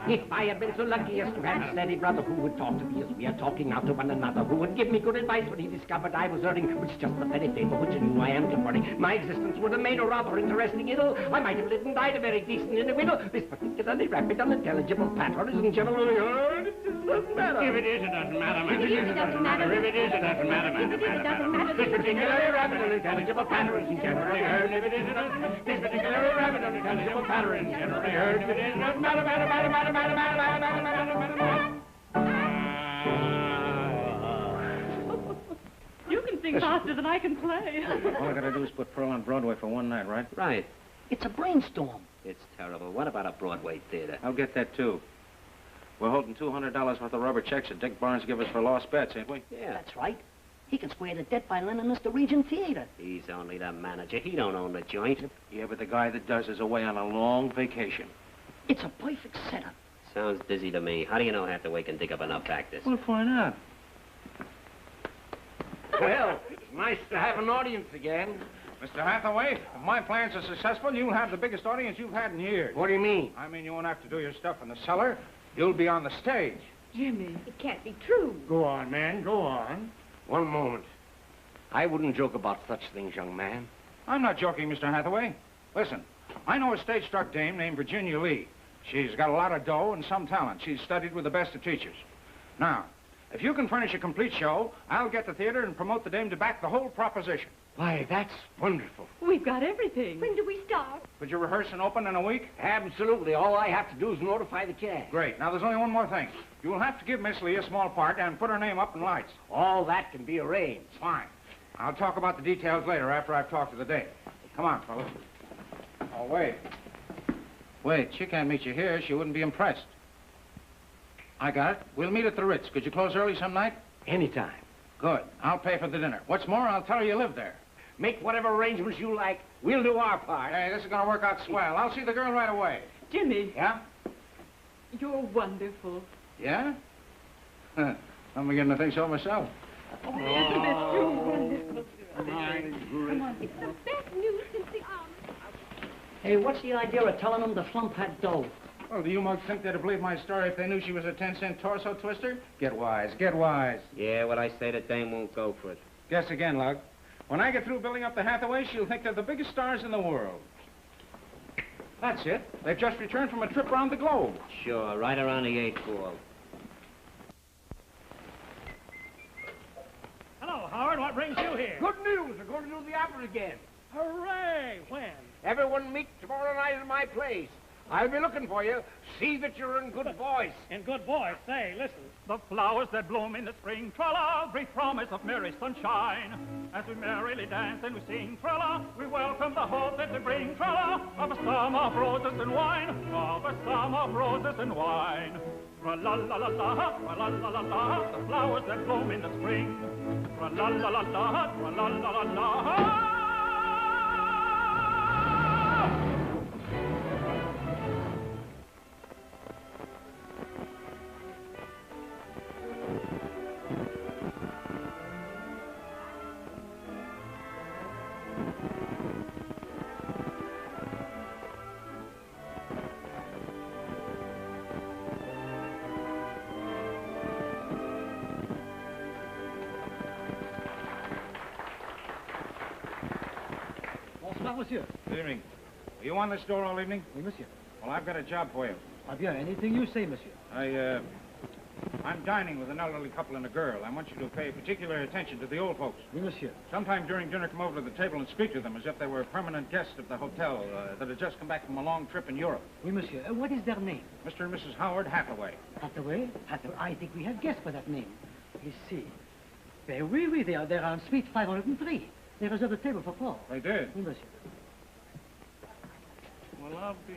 [SPEAKER 4] If I had been so lucky as to have a steady brother who would talk to me as we are talking now to one another, who would give me good advice when he discovered I was earning, which is just the very thing for which he knew I am converting, my existence would have made a rather interesting idyll. I might have lived and died a very decent individual. This particularly rapid, unintelligible patter isn't generally heard. It just doesn't matter.
[SPEAKER 6] If it is, it doesn't matter, man.
[SPEAKER 17] If it is, it doesn't matter.
[SPEAKER 6] If it is, it doesn't matter, man.
[SPEAKER 17] If it is, it doesn't matter.
[SPEAKER 6] This particularly rapid, unintelligible patter isn't generally heard. If it is, it doesn't matter. This particularly rapid, unintelligible patter isn't generally heard. If it is, it doesn't matter, matter, matter, matter, matter, matter, matter, matter.
[SPEAKER 11] You can sing faster than I can play.
[SPEAKER 6] All I gotta do is put Pearl on Broadway for one night, right?
[SPEAKER 7] Right.
[SPEAKER 12] It's a brainstorm.
[SPEAKER 7] It's terrible. What about a Broadway theater?
[SPEAKER 6] I'll get that, too. We're holding $200 worth of rubber checks that Dick Barnes gave us for lost bets, ain't we?
[SPEAKER 7] Yeah.
[SPEAKER 12] That's right. He can square the debt by lending us the Regent Theater.
[SPEAKER 7] He's only the manager. He don't own the joint.
[SPEAKER 6] Yeah, but the guy that does is away on a long vacation.
[SPEAKER 12] It's a perfect setup.
[SPEAKER 7] Sounds dizzy to me. How do you know Hathaway can dig up enough practice?
[SPEAKER 6] Well, why not?
[SPEAKER 4] Well, it's nice to have an audience again.
[SPEAKER 6] Mr. Hathaway, if my plans are successful, you'll have the biggest audience you've had in years.
[SPEAKER 4] What do you mean?
[SPEAKER 6] I mean, you won't have to do your stuff in the cellar. You'll be on the stage.
[SPEAKER 11] Jimmy.
[SPEAKER 17] It can't be true.
[SPEAKER 4] Go on, man, go on. One moment. I wouldn't joke about such things, young man.
[SPEAKER 6] I'm not joking, Mr. Hathaway. Listen, I know a stage-struck dame named Virginia Lee. She's got a lot of dough and some talent. She's studied with the best of teachers. Now, if you can furnish a complete show, I'll get the theater and promote the dame to back the whole proposition.
[SPEAKER 4] Why, that's wonderful.
[SPEAKER 11] We've got everything.
[SPEAKER 17] When do we start?
[SPEAKER 6] Could you rehearse and open in a week?
[SPEAKER 4] Absolutely. All I have to do is notify the cast.
[SPEAKER 6] Great. Now, there's only one more thing. You'll have to give Miss Lee a small part and put her name up in lights.
[SPEAKER 4] All that can be arranged.
[SPEAKER 6] Fine. I'll talk about the details later after I've talked to the dame. Come on, fellas. Oh, wait. Wait, she can't meet you here. She wouldn't be impressed. I got it. We'll meet at the Ritz. Could you close early some night?
[SPEAKER 4] Anytime.
[SPEAKER 6] Good. I'll pay for the dinner. What's more, I'll tell her you live there.
[SPEAKER 4] Make whatever arrangements you like. We'll do our part.
[SPEAKER 6] Hey, this is going to work out swell. I'll see the girl right away.
[SPEAKER 11] Jimmy.
[SPEAKER 6] Yeah?
[SPEAKER 11] You're wonderful.
[SPEAKER 6] Yeah? Huh. I'm beginning to think so myself.
[SPEAKER 11] Isn't it true wonderful?
[SPEAKER 17] Come on. It's the best news since the arms.
[SPEAKER 12] Hey, what's the idea of telling them the flump had dough?
[SPEAKER 6] Well, do you mugs think they'd believe my story if they knew she was a 10-cent torso twister? Get wise, get wise.
[SPEAKER 7] Yeah, what I say, the dame won't go for it.
[SPEAKER 6] Guess again, Lug. When I get through building up the Hathaway, she'll think they're the biggest stars in the world. That's it. They've just returned from a trip around the globe.
[SPEAKER 7] Sure, right around the 8th ball.
[SPEAKER 2] Hello, Howard. What brings you here?
[SPEAKER 4] Good news. We're going to do the opera again.
[SPEAKER 2] Hooray! When?
[SPEAKER 4] Everyone meet tomorrow night at my place. I'll be looking for you. See that you're in good voice.
[SPEAKER 2] In good voice. Say, listen. The flowers that bloom in the spring, tra-la, brief promise of merry sunshine. As we merrily dance and we sing, tra-la, we welcome the hope that they bring, tra-la, of a summer of roses and wine, of a summer of roses and wine. Tra-la-la-la-la, tra-la-la-la-la, the flowers that bloom in the spring. Tra-la-la-la-la, tra-la-la-la-la.
[SPEAKER 18] Bonsoir, monsieur.
[SPEAKER 6] Good evening. Were you on this door all evening?
[SPEAKER 18] Oui, monsieur.
[SPEAKER 6] Well, I've got a job for you.
[SPEAKER 18] Ah bien, anything you say, monsieur.
[SPEAKER 6] I'm dining with an elderly couple and a girl. I want you to pay particular attention to the old folks.
[SPEAKER 18] Oui, monsieur.
[SPEAKER 6] Sometime during dinner, come over to the table and speak to them as if they were permanent guests of the hotel that had just come back from a long trip in Europe.
[SPEAKER 18] Oui, monsieur. What is their name?
[SPEAKER 6] Mr. and Mrs. Howard Hathaway.
[SPEAKER 18] Hathaway? Hathaway. I think we have guessed by that name. Let's see. Oui, oui, they are there on suite 503. They reserved a table for four.
[SPEAKER 6] They did?
[SPEAKER 18] Oui, monsieur.
[SPEAKER 6] Well, I'll be...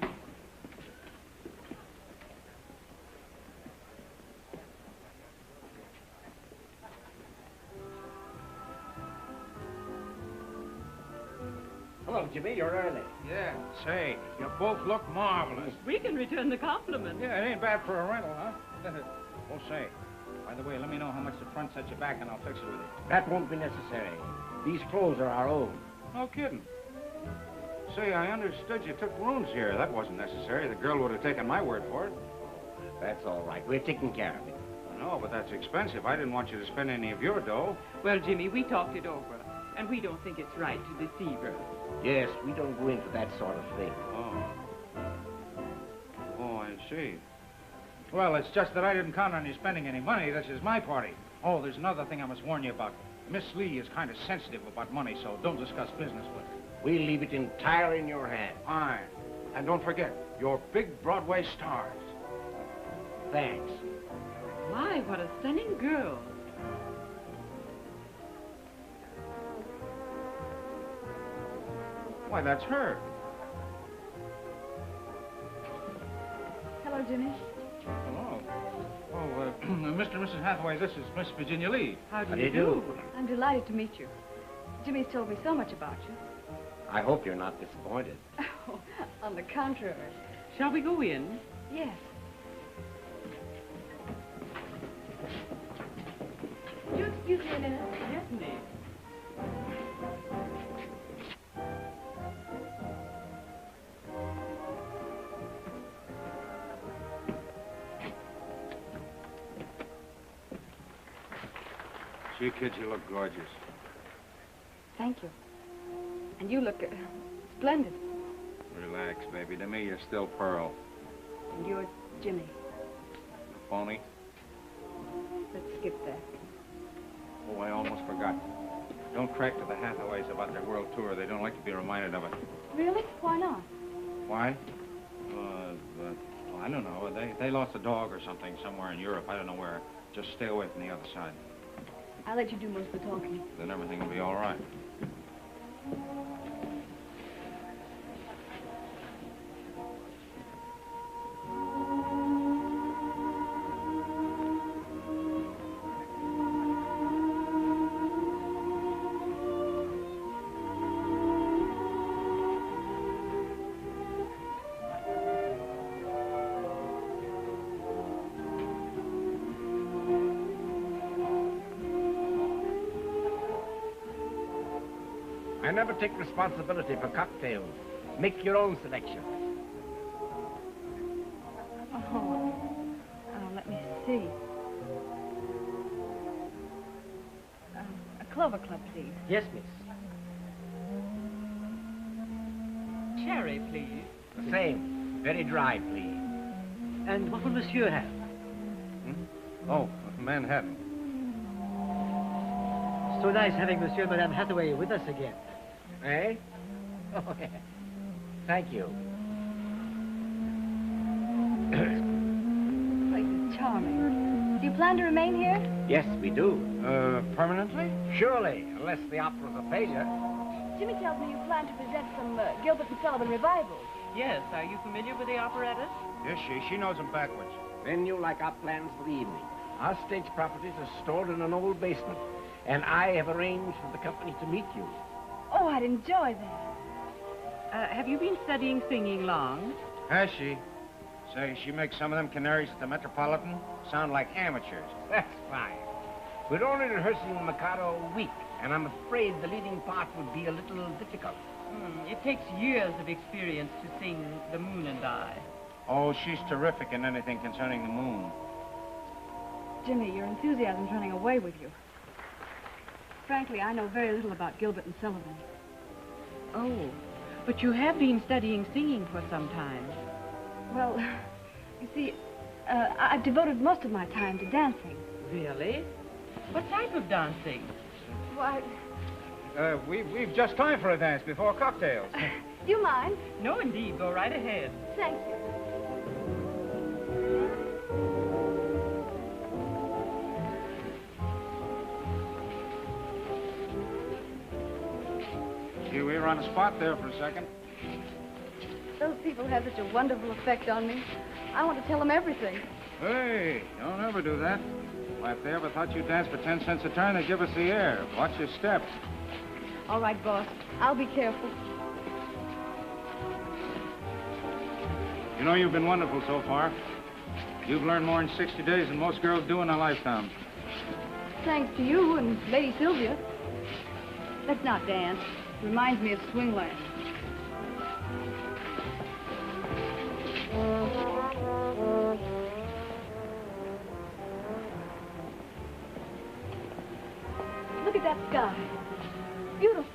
[SPEAKER 4] Hello, Jimmy. You're early.
[SPEAKER 6] Yeah. Say, you both look marvelous.
[SPEAKER 11] We can return the compliment.
[SPEAKER 6] Yeah, it ain't bad for a rental, huh? Oh, say, by the way, let me know how much the front sets you back and I'll fix it with you.
[SPEAKER 4] That won't be necessary. These clothes are our own.
[SPEAKER 6] No kidding. Say, I understood you took rooms here. That wasn't necessary. The girl would have taken my word for it.
[SPEAKER 4] That's all right. We're taking care of it.
[SPEAKER 6] No, but that's expensive. I didn't want you to spend any of your dough.
[SPEAKER 11] Well, Jimmy, we talked it over, and we don't think it's right to deceive her.
[SPEAKER 4] Yes, we don't go into that sort of thing.
[SPEAKER 6] Oh, I see. Well, it's just that I didn't count on you spending any money. This is my party. Oh, there's another thing I must warn you about. Miss Lee is kind of sensitive about money, so don't discuss business with her.
[SPEAKER 4] We'll leave it entirely in your hands.
[SPEAKER 6] Fine. And don't forget, your big Broadway stars.
[SPEAKER 4] Thanks.
[SPEAKER 11] My, what a stunning girl.
[SPEAKER 6] Why, that's her.
[SPEAKER 3] Hello, Jimmy.
[SPEAKER 6] Hello. Oh, Mr. and Mrs. Hathaway, this is Miss Virginia Lee.
[SPEAKER 11] How do you do?
[SPEAKER 3] I'm delighted to meet you. Jimmy's told me so much about you.
[SPEAKER 4] I hope you're not disappointed.
[SPEAKER 3] Oh, on the contrary.
[SPEAKER 11] Shall we go in?
[SPEAKER 3] Yes.
[SPEAKER 17] Would you excuse me a minute?
[SPEAKER 11] Certainly.
[SPEAKER 6] Gee, kids, you look gorgeous.
[SPEAKER 3] Thank you. And you look splendid.
[SPEAKER 6] Relax, baby. To me, you're still Pearl.
[SPEAKER 3] And you're Jimmy.
[SPEAKER 6] The phony?
[SPEAKER 3] Let's skip that.
[SPEAKER 6] Oh, I almost forgot. Don't crack to the Hathaways about their world tour. They don't like to be reminded of it.
[SPEAKER 3] Really? Why not?
[SPEAKER 6] Why? I don't know. They lost a dog or something somewhere in Europe. I don't know where. Just stay away from the other side.
[SPEAKER 3] I'll let you do most of the talking.
[SPEAKER 6] Then everything will be all right.
[SPEAKER 4] I never take responsibility for cocktails. Make your own selection.
[SPEAKER 3] Oh, let me see. A Clover Club, please.
[SPEAKER 18] Yes, miss.
[SPEAKER 11] Cherry, please.
[SPEAKER 4] The same. Very dry, please.
[SPEAKER 18] And what will monsieur have?
[SPEAKER 6] Oh, Manhattan.
[SPEAKER 18] So nice having Monsieur and Madame Hathaway with us again.
[SPEAKER 4] Eh? Oh, yeah. Thank you.
[SPEAKER 3] Place is charming. Do you plan to remain here?
[SPEAKER 4] Yes, we do.
[SPEAKER 6] Permanently?
[SPEAKER 4] Surely, unless the opera's a failure.
[SPEAKER 3] Jimmy tells me you plan to present some Gilbert and Sullivan revivals.
[SPEAKER 11] Yes, are you familiar with the operettas?
[SPEAKER 6] Yes, she knows them backwards.
[SPEAKER 4] Then you like our plans for the evening. Our stage properties are stored in an old basement, and I have arranged for the company to meet you.
[SPEAKER 3] Oh, I'd enjoy that.
[SPEAKER 11] Have you been studying singing long?
[SPEAKER 6] Has she? Say, she makes some of them canaries at the Metropolitan sound like amateurs.
[SPEAKER 4] That's fine. We're only rehearsing the Mikado a week, and I'm afraid the leading part would be a little difficult.
[SPEAKER 11] It takes years of experience to sing The Moon and I.
[SPEAKER 6] Oh, she's terrific in anything concerning the moon.
[SPEAKER 3] Jimmy, your enthusiasm's running away with you. Frankly, I know very little about Gilbert and Sullivan.
[SPEAKER 11] Oh, but you have been studying singing for some time.
[SPEAKER 3] Well, you see, I've devoted most of my time to dancing.
[SPEAKER 11] Really? What type of dancing?
[SPEAKER 3] Why,
[SPEAKER 6] We've just time for a dance before cocktails.
[SPEAKER 3] do you mind?
[SPEAKER 11] No, indeed. Go right ahead.
[SPEAKER 3] Thank you.
[SPEAKER 6] Gee, we were on the spot there for a second.
[SPEAKER 3] Those people have such a wonderful effect on me. I want to tell them everything.
[SPEAKER 6] Hey, don't ever do that. Why, if they ever thought you danced for 10 cents a turn, they'd give us the air. Watch your step.
[SPEAKER 3] All right, boss. I'll be careful.
[SPEAKER 6] You know, you've been wonderful so far. You've learned more in 60 days than most girls do in a lifetime.
[SPEAKER 3] Thanks to you and Lady Sylvia. Let's not dance. Reminds me of Swingland. Look at that sky. Beautiful.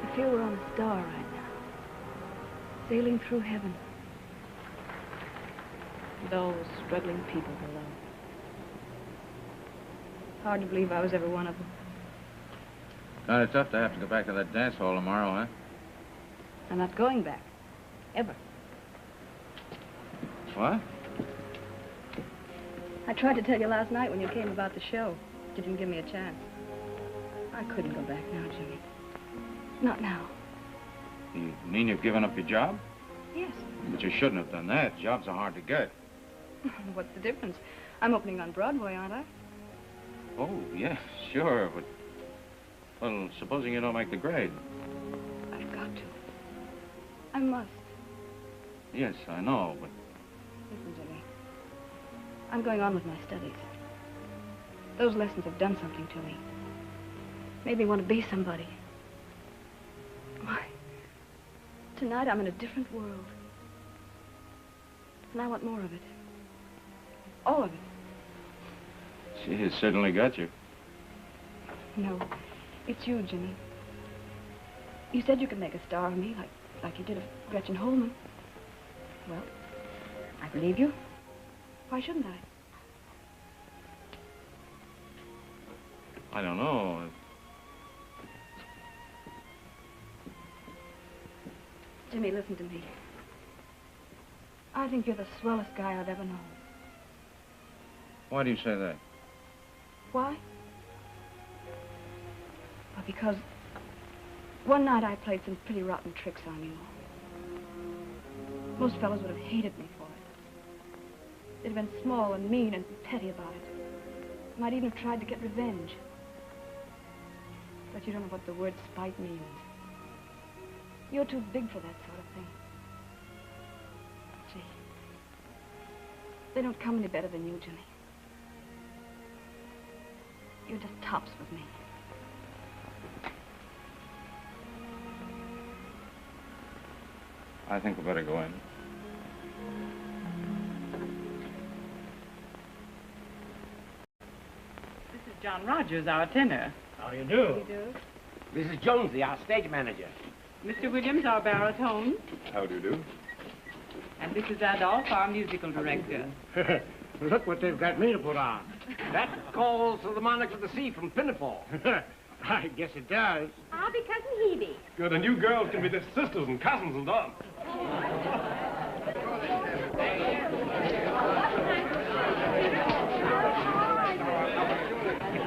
[SPEAKER 3] I feel we're on a star right now, sailing through heaven. Those struggling people below. Hard to believe I was ever one of them.
[SPEAKER 6] Kind of tough to have to go back to that dance hall tomorrow, huh?
[SPEAKER 3] I'm not going back. Ever.
[SPEAKER 6] What?
[SPEAKER 3] I tried to tell you last night when you came about the show. You didn't give me a chance. I couldn't go back now, Jimmy. Not now.
[SPEAKER 6] You mean you've given up your job?
[SPEAKER 3] Yes.
[SPEAKER 6] But you shouldn't have done that. Jobs are hard to get.
[SPEAKER 3] What's the difference? I'm opening on Broadway, aren't I?
[SPEAKER 6] Oh, yeah, sure, but... Well, supposing you don't make the grade.
[SPEAKER 3] I've got to. I must.
[SPEAKER 6] Yes, I know, but...
[SPEAKER 3] Listen, Jimmy. I'm going on with my studies. Those lessons have done something to me. Made me want to be somebody. Why? Tonight I'm in a different world. And I want more of it. All of it.
[SPEAKER 6] She has certainly got you.
[SPEAKER 3] No, it's you, Jimmy. You said you could make a star of me, like you did of Gretchen Holman. Well, I believe you. Why shouldn't I?
[SPEAKER 6] I don't know.
[SPEAKER 3] Jimmy, listen to me. I think you're the swellest guy I've ever known.
[SPEAKER 6] Why do you say that?
[SPEAKER 3] Why? Well, because one night I played some pretty rotten tricks on you. Most fellows would have hated me for it. They'd have been small and mean and petty about it. Might even have tried to get revenge. But you don't know what the word spite means. You're too big for that sort of thing. Gee, they don't come any better than you, Jimmy. You're just tops with me.
[SPEAKER 6] I think we better go in.
[SPEAKER 11] This is John Rogers, our tenor.
[SPEAKER 4] How do you do? This is Jonesy, our stage manager.
[SPEAKER 11] Mr. Williams, our baritone.
[SPEAKER 13] How do you do?
[SPEAKER 11] And this is Adolph, our musical director.
[SPEAKER 8] Look what they've got me to put on.
[SPEAKER 4] That calls to the monarch of the sea from Pinafore.
[SPEAKER 8] I guess it does.
[SPEAKER 10] I'll be Cousin Hebe.
[SPEAKER 1] Good, and you girls can be their sisters and cousins and aunts.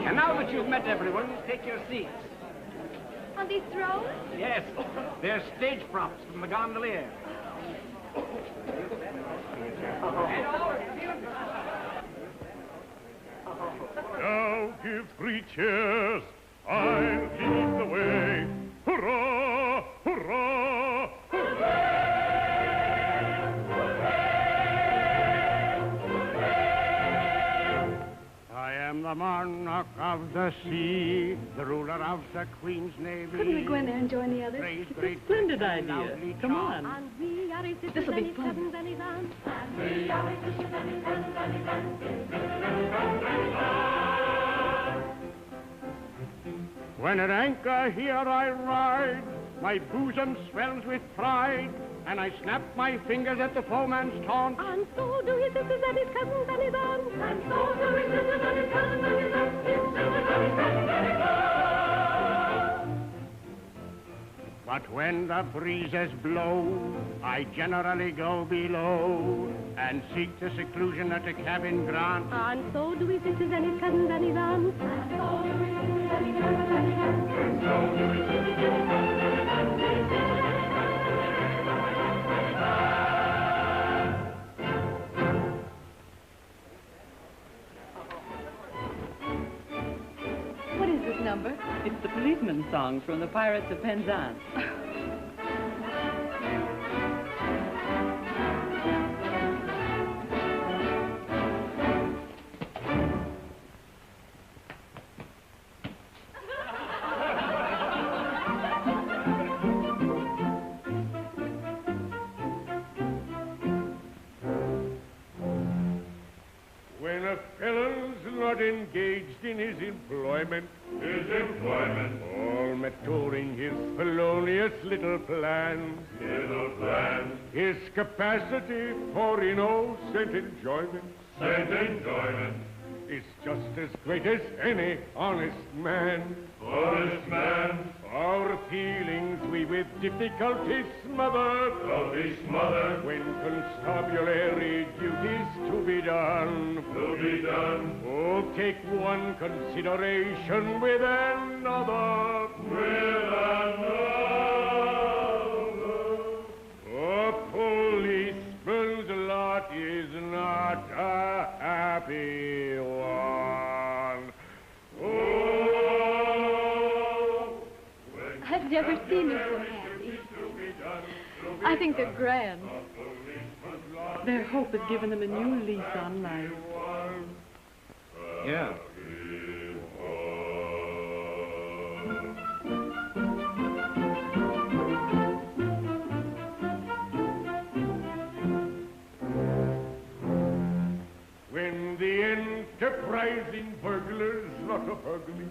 [SPEAKER 4] And now that you've met everyone, take your seats.
[SPEAKER 10] On these thrones?
[SPEAKER 4] Yes, they're stage props from the gondolier.
[SPEAKER 1] Now give 3 cheers, I'll lead the way. Hurrah, hurrah, hooray!
[SPEAKER 8] I am the monarch of the sea, the ruler of the Queen's Navy.
[SPEAKER 3] Couldn't we go in there and join the others?
[SPEAKER 11] It's a splendid idea. Come on.
[SPEAKER 3] This'll be fun.
[SPEAKER 8] When at anchor here I ride, my bosom swells with pride, and I snap my fingers at the foeman's taunt.
[SPEAKER 17] And so do his sisters and his cousins and his aunts. And so do his sisters and his cousins and his aunts. His sisters and his cousins and his aunts.
[SPEAKER 8] But when the breezes blow, I generally go below and seek the seclusion that the cabin grants.
[SPEAKER 17] And so do his sisters and his cousins and his aunts. And so do his sisters and his cousins and his aunts. And so do his sisters and his cousins and his aunts.
[SPEAKER 11] number? It's the policeman's song from the Pirates of Penzance.
[SPEAKER 1] When a fellow's not engaged in his employment, all maturing his felonious little plans, his capacity for innocent enjoyment, is just as great as any honest man. Our feelings we with difficulty smother, when constabulary duties to be done. Oh, take one consideration with another. A policeman's lot is not a happy one.
[SPEAKER 3] I've never seen her so happy. I think they're grand.
[SPEAKER 11] Their hope has given them a new lease on life.
[SPEAKER 6] Yeah.
[SPEAKER 1] When the enterprising burglar's not a burgling,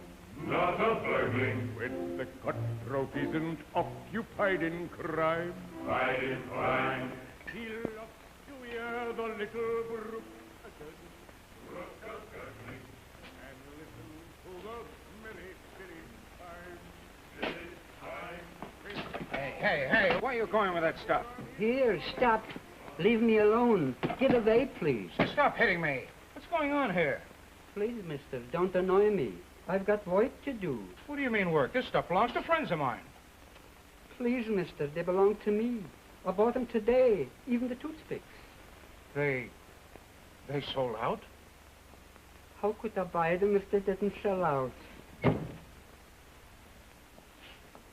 [SPEAKER 1] when the cutthroat isn't occupied in crime, he loves to hear the little brook and listen to the many city chimes.
[SPEAKER 6] Hey, where are you going with that stuff?
[SPEAKER 18] Here, stop. Leave me alone. Get away, please.
[SPEAKER 6] Stop hitting me. What's going on here?
[SPEAKER 18] Please, mister, don't annoy me. I've got work to do.
[SPEAKER 6] What do you mean work? This stuff belongs to friends of mine.
[SPEAKER 18] Please, mister, they belong to me. I bought them today, even the toothpicks.
[SPEAKER 6] They sold out?
[SPEAKER 18] How could I buy them if they didn't sell out?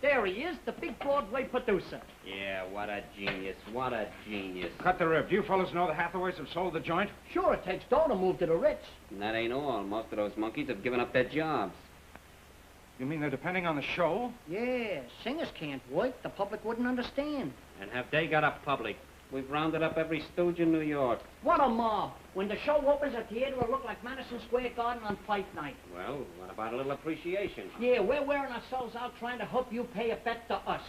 [SPEAKER 12] There he is, the big Broadway producer.
[SPEAKER 7] Yeah, what a genius, what a genius.
[SPEAKER 6] Cut the rib. Do you fellas know the Hathaways have sold the joint?
[SPEAKER 12] Sure, it takes dough to move to the Ritz.
[SPEAKER 7] And that ain't all. Most of those monkeys have given up their jobs.
[SPEAKER 6] You mean they're depending on the show?
[SPEAKER 12] Yeah, singers can't work. The public wouldn't understand.
[SPEAKER 7] And have they got a public? We've rounded up every stooge in New York.
[SPEAKER 12] What a mob. When the show opens, the theater will look like Madison Square Garden on fight night.
[SPEAKER 7] Well, what about a little appreciation?
[SPEAKER 12] Yeah, we're wearing ourselves out trying to help you pay a bet to us.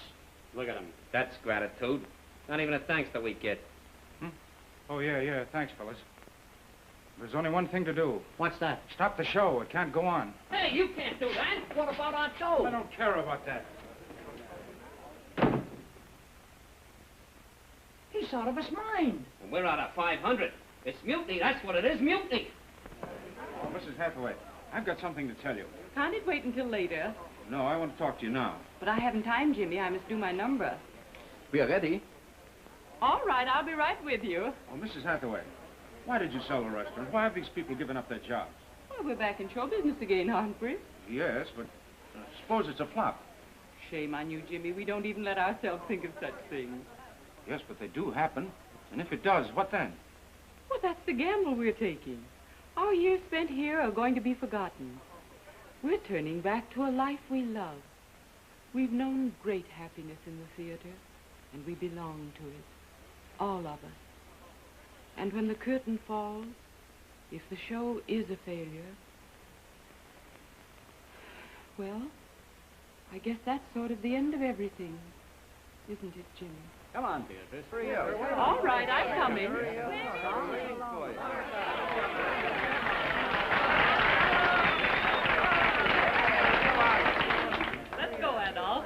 [SPEAKER 7] Look at them. That's gratitude. Not even a thanks that we get.
[SPEAKER 6] Oh, yeah. Thanks, fellas. There's only one thing to do.
[SPEAKER 12] What's that?
[SPEAKER 6] Stop the show. It can't go on.
[SPEAKER 12] Hey, you can't do that. What about our dough?
[SPEAKER 6] I don't care about that.
[SPEAKER 12] He's out of his mind.
[SPEAKER 7] And we're out of 500. It's mutiny. That's what it is, mutiny.
[SPEAKER 6] Oh, Mrs. Hathaway, I've got something to tell you.
[SPEAKER 11] Can't it wait until later?
[SPEAKER 6] No, I want to talk to you now.
[SPEAKER 11] But I haven't time, Jimmy. I must do my number.
[SPEAKER 6] We are ready.
[SPEAKER 11] All right, I'll be right with you.
[SPEAKER 6] Oh, Mrs. Hathaway, why did you sell the restaurant? Why have these people given up their jobs?
[SPEAKER 11] Well, we're back in show business again, aren't we?
[SPEAKER 6] Yes, but suppose it's a flop.
[SPEAKER 11] Shame on you, Jimmy. We don't even let ourselves think of such things.
[SPEAKER 6] Yes, but they do happen. And if it does, what then?
[SPEAKER 11] Well, that's the gamble we're taking. Our years spent here are going to be forgotten. We're turning back to a life we love. We've known great happiness in the theater, and we belong to it. All of us. And when the curtain falls, if the show is a failure, well, I guess that's sort of the end of everything, isn't it, Jimmy?
[SPEAKER 19] Come on, Beatrice. Hurry up.
[SPEAKER 11] All right, I'm coming. Let's go, Adolf.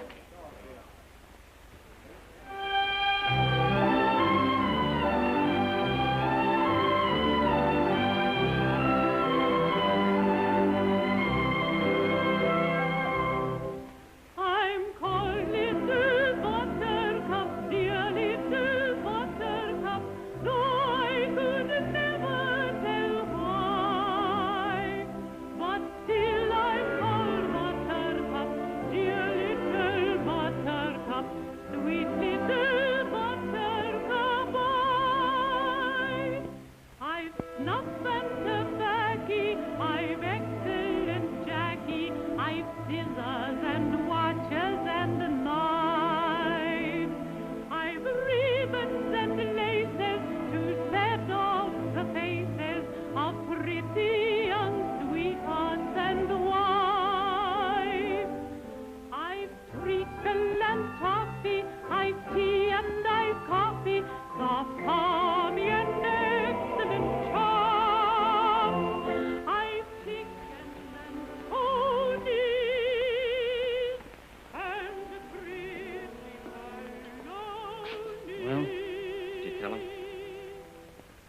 [SPEAKER 11] scissors and watches and a knife. I've ribbons and laces to set off the faces of pretty young sweethearts and wives. I've treacle and toffee, I've tea and I've coffee, soft palmy and excellent chops. I've chicken and ponies and pretty balloonies.
[SPEAKER 7] Well, did you tell him?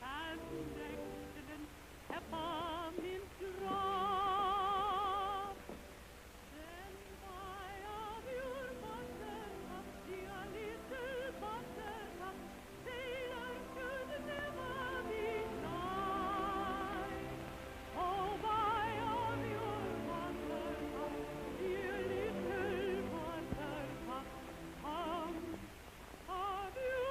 [SPEAKER 11] And excellent peppermint drops. Then buy of your buttercup, dear little buttercup, sailor should never be shy. Oh, buy of your buttercup, dear little buttercup, of your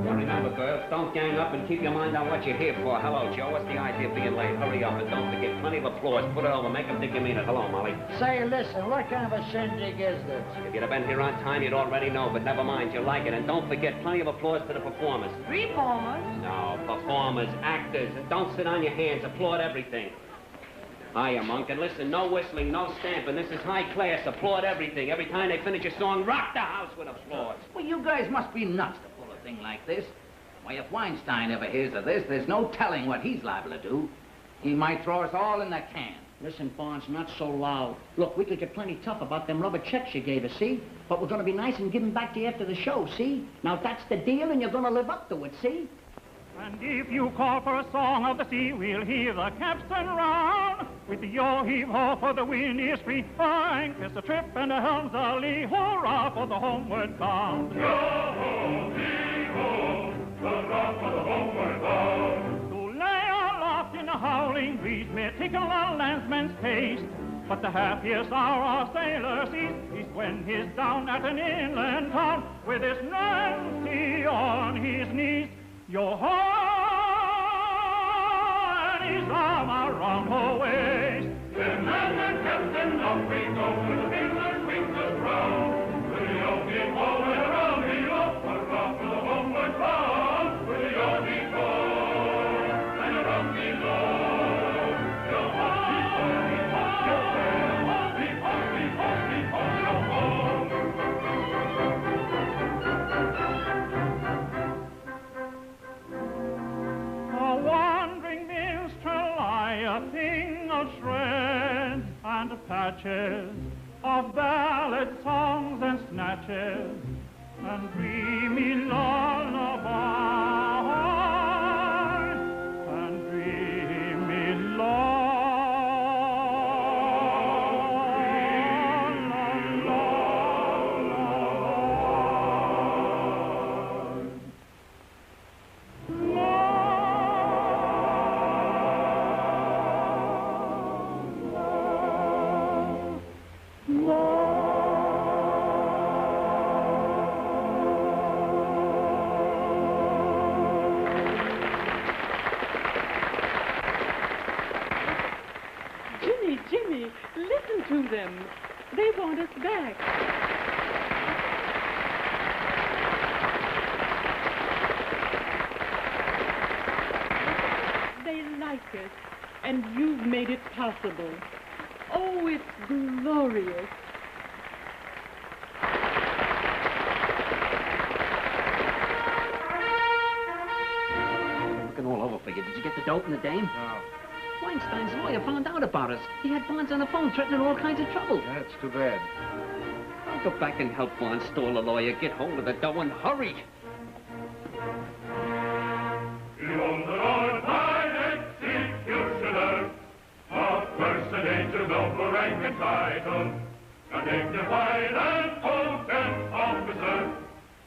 [SPEAKER 7] Well, remember, girls, don't gang up and keep your mind on what you're here for. Hello, Joe. What's the idea of being late? Hurry up and don't forget plenty of applause. Put it over. Make them think you mean it. Hello, Molly.
[SPEAKER 12] Say, listen, what kind of a shindig is this?
[SPEAKER 7] If you'd have been here on time, you'd already know, but never mind. You'll like it. And don't forget plenty of applause to the performers.
[SPEAKER 12] Reformers?
[SPEAKER 7] No, performers, actors. And don't sit on your hands. Applaud everything. Hiya, Monk. And listen, no whistling, no stamping. This is high class. Applaud everything. Every time they finish a song, rock the house with applause.
[SPEAKER 20] Well, you guys must be nuts to pull a thing like this. Why, if Weinstein ever hears of this, there's no telling what he's liable to do. He might throw us all in the can.
[SPEAKER 12] Listen, Barnes, not so loud. Look, we could get plenty tough about them rubber checks you gave us, see? But we're gonna be nice and give them back to you after the show, see? Now, that's the deal, and you're gonna live up to it, see?
[SPEAKER 2] And if you call for a song of the sea, we'll hear the capstan round. With the yo-heave-ho for the wind is free, anchors the trip and the helm's a lee. Hurrah for the homeward bound. Yo-ho-heave-ho, hurrah for the homeward bound. To lay aloft in a howling breeze may tickle a landsman's taste. But the happiest hour a sailor sees is when he's down at an inland town with his Nancy on his knees. Yo-ho, and his arm around her waist. Then man and captain, off we go, with the sailors wings us round. With the yo-heave-ho and around the off, hurrah for the homeward bound. With the yo-heave-ho and around the low. Yo-ho, heave-ho, yo-ho, heave-ho, heave-ho, heave-ho, yo-ho. A wandering minstrel, a thing of shreds and patches, of ballad songs and snatches, and dreamy lullabies, and dreamy
[SPEAKER 11] Jimmy, listen to them. They want us back. They like us, and you've made it possible. Oh, it's glorious.
[SPEAKER 12] Looking all over for you. Did you get the dope and the dame?
[SPEAKER 6] No.
[SPEAKER 12] Weinstein's lawyer found out about us. He had Barnes on the phone threatening all kinds of trouble.
[SPEAKER 6] That's too bad.
[SPEAKER 7] I'll go back and help Barnes stall a lawyer. Get hold of the dough and hurry.
[SPEAKER 1] Behold the Lord High Executioner, a personage of noble rank and title, a dignified and potent officer,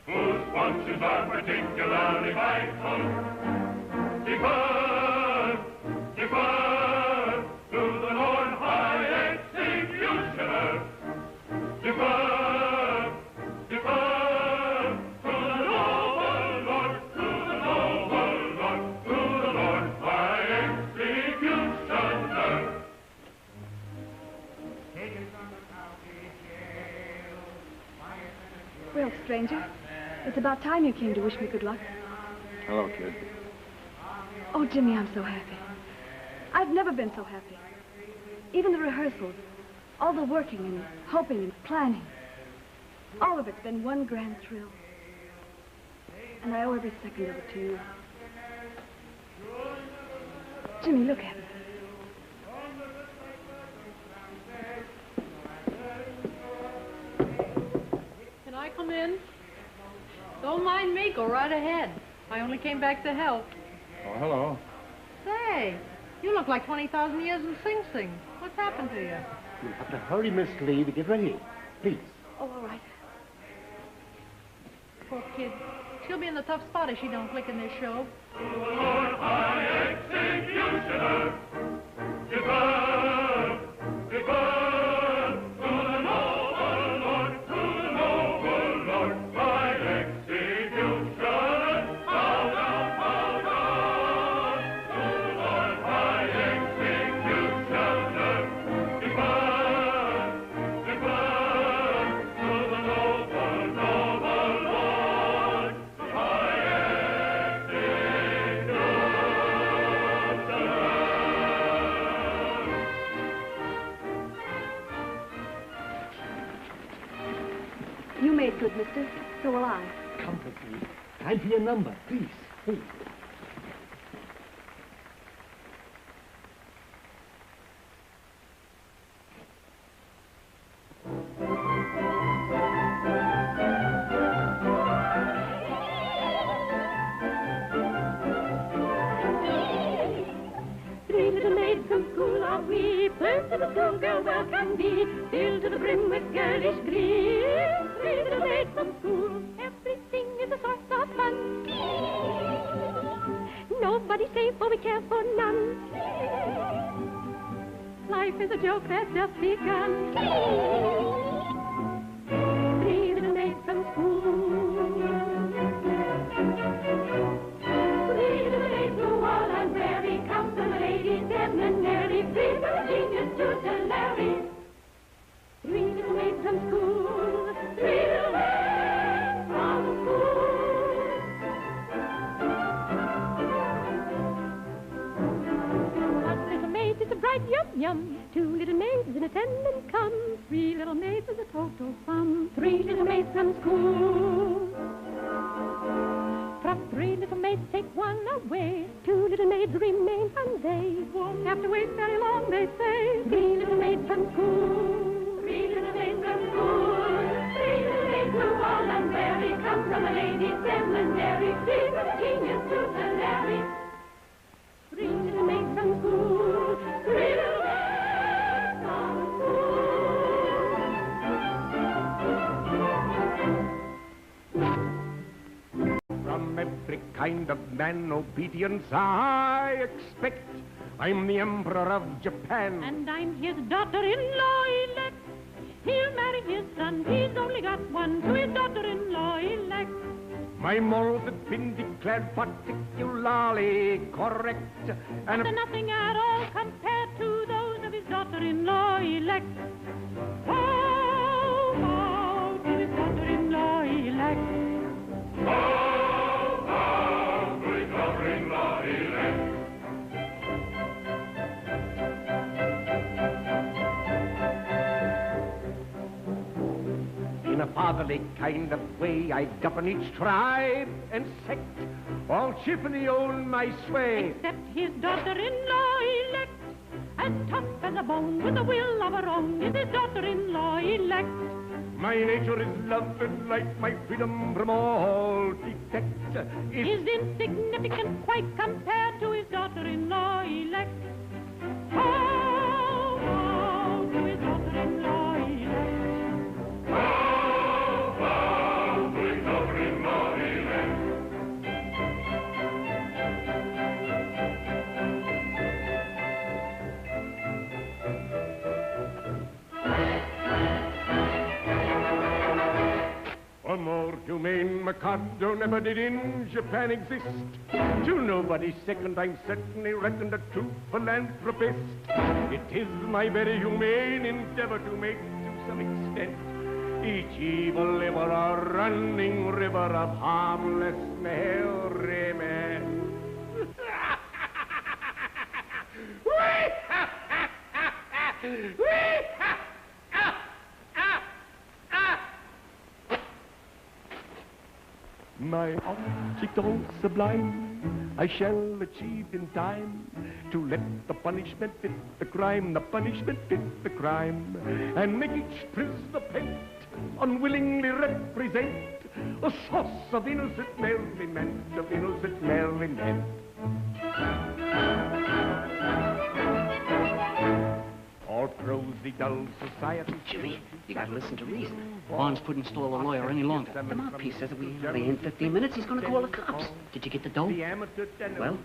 [SPEAKER 1] whose functions are particularly vital. Defer, defer to the Lord High Executioner. Defer, defer to
[SPEAKER 3] stranger. It's about time you came to wish me good luck.
[SPEAKER 21] Hello, kid.
[SPEAKER 3] Oh, Jimmy, I'm so happy. I've never been so happy. Even the rehearsals, all the working and hoping and planning. All of it's been one grand thrill. And I owe every second of it to you. Jimmy, look at me.
[SPEAKER 22] Can I come in? Don't mind me. Go right ahead. I only came back to help.
[SPEAKER 21] Oh, hello.
[SPEAKER 22] Say, you look like 20,000 years in Sing Sing. What's happened to you?
[SPEAKER 8] You'll have to hurry, Miss Lee, to get ready. Please.
[SPEAKER 3] Oh, all right.
[SPEAKER 22] Poor kid. She'll be in the tough spot if she don't click in this show.
[SPEAKER 3] You made good, mister. So will I.
[SPEAKER 8] Come quickly. Time for your number, please. Please.
[SPEAKER 17] Three little maids from school are we, first to the schoolgirl welcome be, filled to the brim with girlish glee. Three little maids from school, everything is a source of fun. Nobody's safe, for we care for none. Life is a joke that's just begun. Three little maids from school. Three little maids who all unwary come from the ladies' seminary, free from the genius to Larry. Three little maids from school. Three little maids from school. One little maid is a bright yum-yum. Two little maids in attendance come. Three little maids is a total sum. Three little maids from school. From three little maids take one away. Two little maids remain, and they won't have to wait very long, they say. Three little maids from school. Three little maids from school. Three little maids who all unwary come from a lady's seminary, free from the genius to the Larry. Three little maids from school. Three little maids from school.
[SPEAKER 1] From every kind of man obedience I expect. I'm the Emperor of Japan.
[SPEAKER 17] And I'm his daughter-in-law elect. He'll marry his son, he's only got one, to his daughter-in-law elect.
[SPEAKER 1] My morals have been declared particularly correct.
[SPEAKER 17] And they're nothing at all compared to those of his daughter-in-law elect. Oh, oh, to his daughter-in-law elect.
[SPEAKER 1] Oh, oh, to his daughter-in-law elect. In a fatherly kind of way, I govern each tribe and sect, all chiefly own my sway.
[SPEAKER 17] Except his daughter-in-law elect, as tough as a bone with a will of her own, is his daughter-in-law elect.
[SPEAKER 1] My nature is love and light, my freedom from all defect
[SPEAKER 17] is insignificant quite compared to his daughter-in-law elect. Oh, oh, to his daughter-in-law elect.
[SPEAKER 1] A more humane Mikado never did in Japan exist. To nobody's second, I'm certainly reckoned a true philanthropist. It is my very humane endeavor to make, to some extent, each evil liver a running river of harmless merriment. My object all sublime, I shall achieve in time, to let the punishment fit the crime, the punishment fit the crime, and make each prisoner pent unwillingly represent a source of innocent merriment, of innocent merriment. All prosy, dull society.
[SPEAKER 4] Jimmy, you gotta listen to reason.
[SPEAKER 12] Bond's couldn't stall a lawyer any longer.
[SPEAKER 4] The mouthpiece says that we ain't ready in 15 minutes. He's gonna call the cops.
[SPEAKER 12] Did you get the dough?
[SPEAKER 4] Well?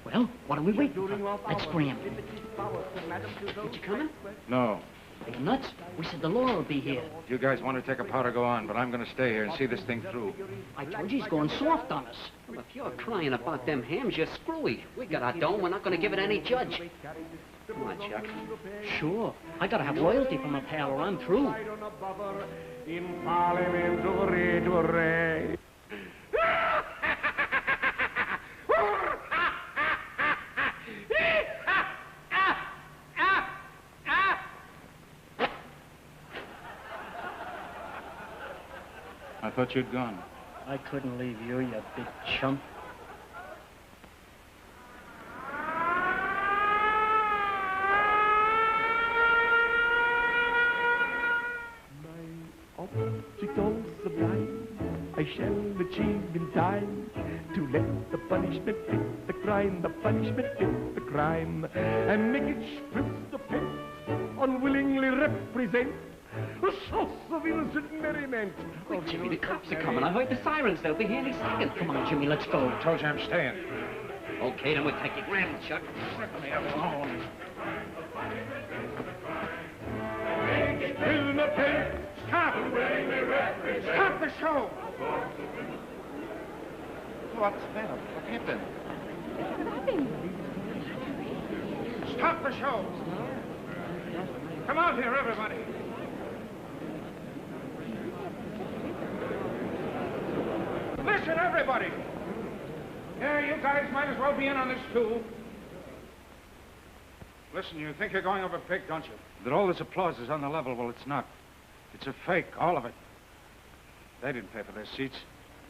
[SPEAKER 12] Well, what are we waiting for? Let's scram.
[SPEAKER 4] Ain't you coming?
[SPEAKER 6] No.
[SPEAKER 12] Are you nuts? We said the law will be here.
[SPEAKER 6] If you guys want to take a powder, go on, but I'm going to stay here and see this thing through.
[SPEAKER 12] I told you he's going soft on us.
[SPEAKER 7] Well, if you're crying about them hams, you're screwy. We got our dough, and we're not going to give it any judge. Come on, Chuck.
[SPEAKER 12] Sure. I gotta have loyalty from a pal or I'm through.
[SPEAKER 1] In Parliament, hooray, hooray.
[SPEAKER 6] I thought you'd gone.
[SPEAKER 12] I couldn't leave you, you big chump.
[SPEAKER 1] Object all sublime, I shall achieve in time, to let the punishment fit the crime, the punishment fit the crime, and make each prisoner pent unwillingly represent a source of innocent merriment.
[SPEAKER 7] Wait, Jimmy, the cops are coming. I heard the sirens. They'll be here any second.
[SPEAKER 12] Come on, Jimmy, let's go.
[SPEAKER 6] I told you I'm staying.
[SPEAKER 7] Okay, then we'll take it. Grab him, Chuck.
[SPEAKER 6] Let me alone.
[SPEAKER 1] Prisoner pent.
[SPEAKER 6] Stop! Stop the show!
[SPEAKER 13] What's the matter? What happened?
[SPEAKER 6] Stop the show! Come out here, everybody! Listen, everybody! Yeah, you guys might as well be in on this, too. Listen, you think you're going over big, don't you? That all this applause is on the level. Well, it's not. It's a fake, all of it. They didn't pay for their seats.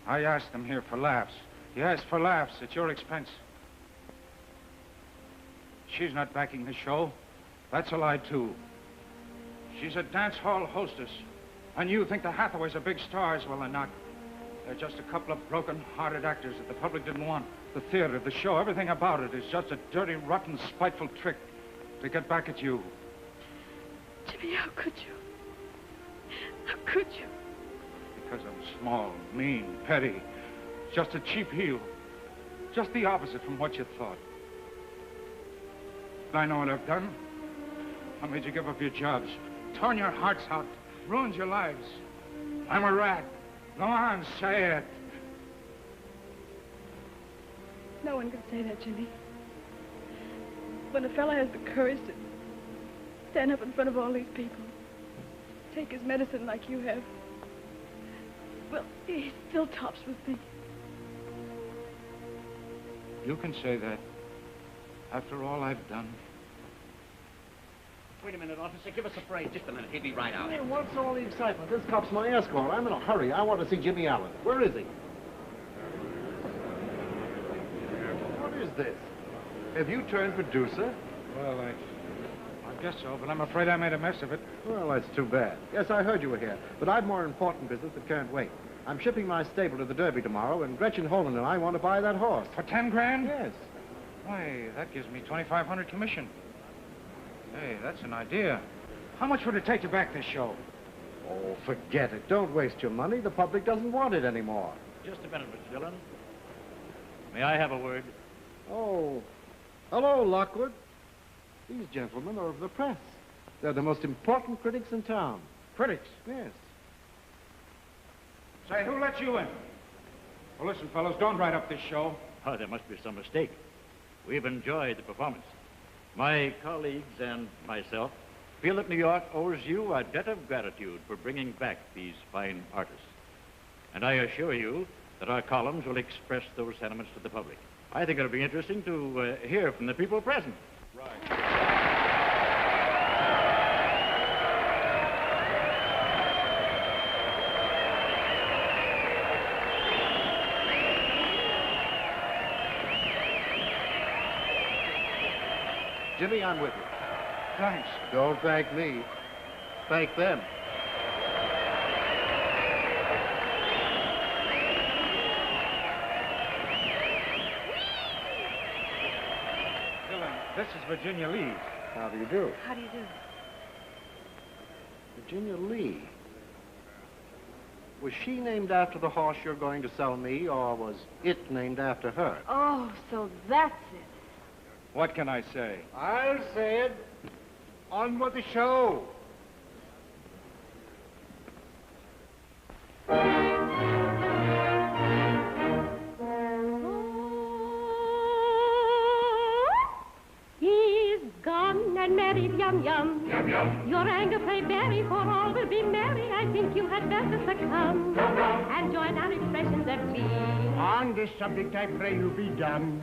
[SPEAKER 6] I asked them here for laughs. Yes, for laughs, at your expense. She's not backing the show. That's a lie, too. She's a dance hall hostess. And you think the Hathaways are big stars. Well, they're not. They're just a couple of broken-hearted actors that the public didn't want. The theater, the show, everything about it is just a dirty, rotten, spiteful trick to get back at you.
[SPEAKER 14] Jimmy, how could you? How could you?
[SPEAKER 6] Because I'm small, mean, petty. Just a cheap heel. Just the opposite from what you thought. But I know what I've done. I made you give up your jobs, torn your hearts out, ruined your lives. I'm a rat. Go on, say it.
[SPEAKER 14] No one can say that, Jimmy. When a fella has the courage to stand up in front of all these people, take his medicine like you have, well, he still tops with me.
[SPEAKER 6] You can say that. After all I've done.
[SPEAKER 12] Wait a minute, officer. Give us a break.
[SPEAKER 7] Just a minute. He'll be right out.
[SPEAKER 13] Hey, what's all the excitement? This cop's my escort. I'm in a hurry. I want to see Jimmy Allen. Where is he? What is this? Have you turned producer?
[SPEAKER 6] Well, I guess so, but I'm afraid I made a mess of it.
[SPEAKER 13] Well, that's too bad. Yes, I heard you were here, but I've more important business that can't wait. I'm shipping my stable to the Derby tomorrow, and Gretchen Holman and I want to buy that horse.
[SPEAKER 6] For 10 grand?
[SPEAKER 13] Yes.
[SPEAKER 6] Why, that gives me 2,500 commission. Hey, that's an idea. How much would it take to back this show?
[SPEAKER 13] Oh, forget it. Don't waste your money. The public doesn't want it anymore.
[SPEAKER 5] Just a minute, Mr. Dillon. May I have a word?
[SPEAKER 13] Oh. Hello, Lockwood. These gentlemen are of the press. They're the most important critics in town.
[SPEAKER 6] Critics?
[SPEAKER 13] Yes.
[SPEAKER 6] Say, who let you in? Well, listen, fellows, don't write up this show.
[SPEAKER 5] Oh, there must be some mistake. We've enjoyed the performance. My colleagues and myself feel that New York owes you a debt of gratitude for bringing back these fine artists. And I assure you that our columns will express those sentiments to the public. I think it'll be interesting to hear from the people present.
[SPEAKER 13] Jimmy, I'm with you.
[SPEAKER 1] Thanks. Don't thank me. Thank them.
[SPEAKER 6] This is Virginia Lee.
[SPEAKER 13] How do you do?
[SPEAKER 3] How do you do?
[SPEAKER 13] Virginia Lee. Was she named after the horse you're going to sell me, or was it named after her?
[SPEAKER 3] Oh, so that's it.
[SPEAKER 6] What can I say?
[SPEAKER 1] I'll say it. On with the show.
[SPEAKER 17] He's gone and married Yum Yum. Yum Yum. Your anger play very, for all will be merry. I think you had better succumb and join our expressions of glee.
[SPEAKER 1] On this subject, I pray you be dumb.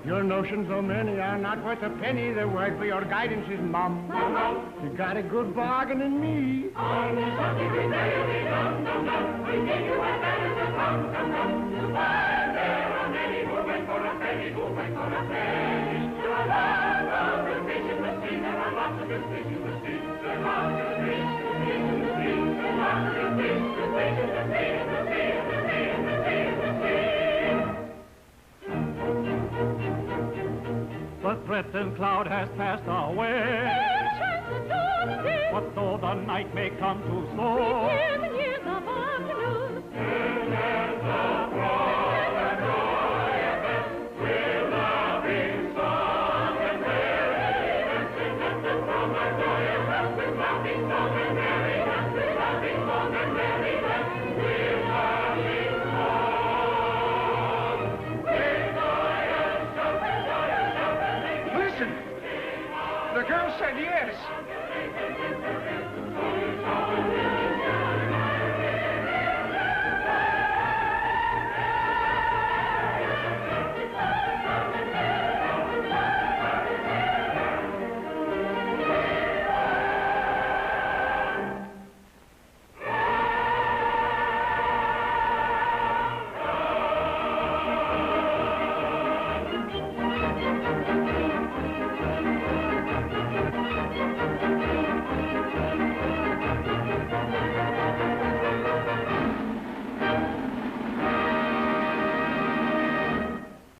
[SPEAKER 1] Your notions, though many, are not worth a penny. The word for your guidance is mum. You got a good bargain in me.
[SPEAKER 9] On this subject, we pray you be dumb. I think you had better succumb. You find there are many who went for a penny, who went for a penny. There are lots of good fish in the sea. There are lots of good fish in the sea. There are lots of good fish, good fish in the sea. There are lots of good fish, good fish in the sea, in the sea, in the sea, in the sea, in the sea.
[SPEAKER 2] The threatened cloud has passed away. What though the night may come too slow?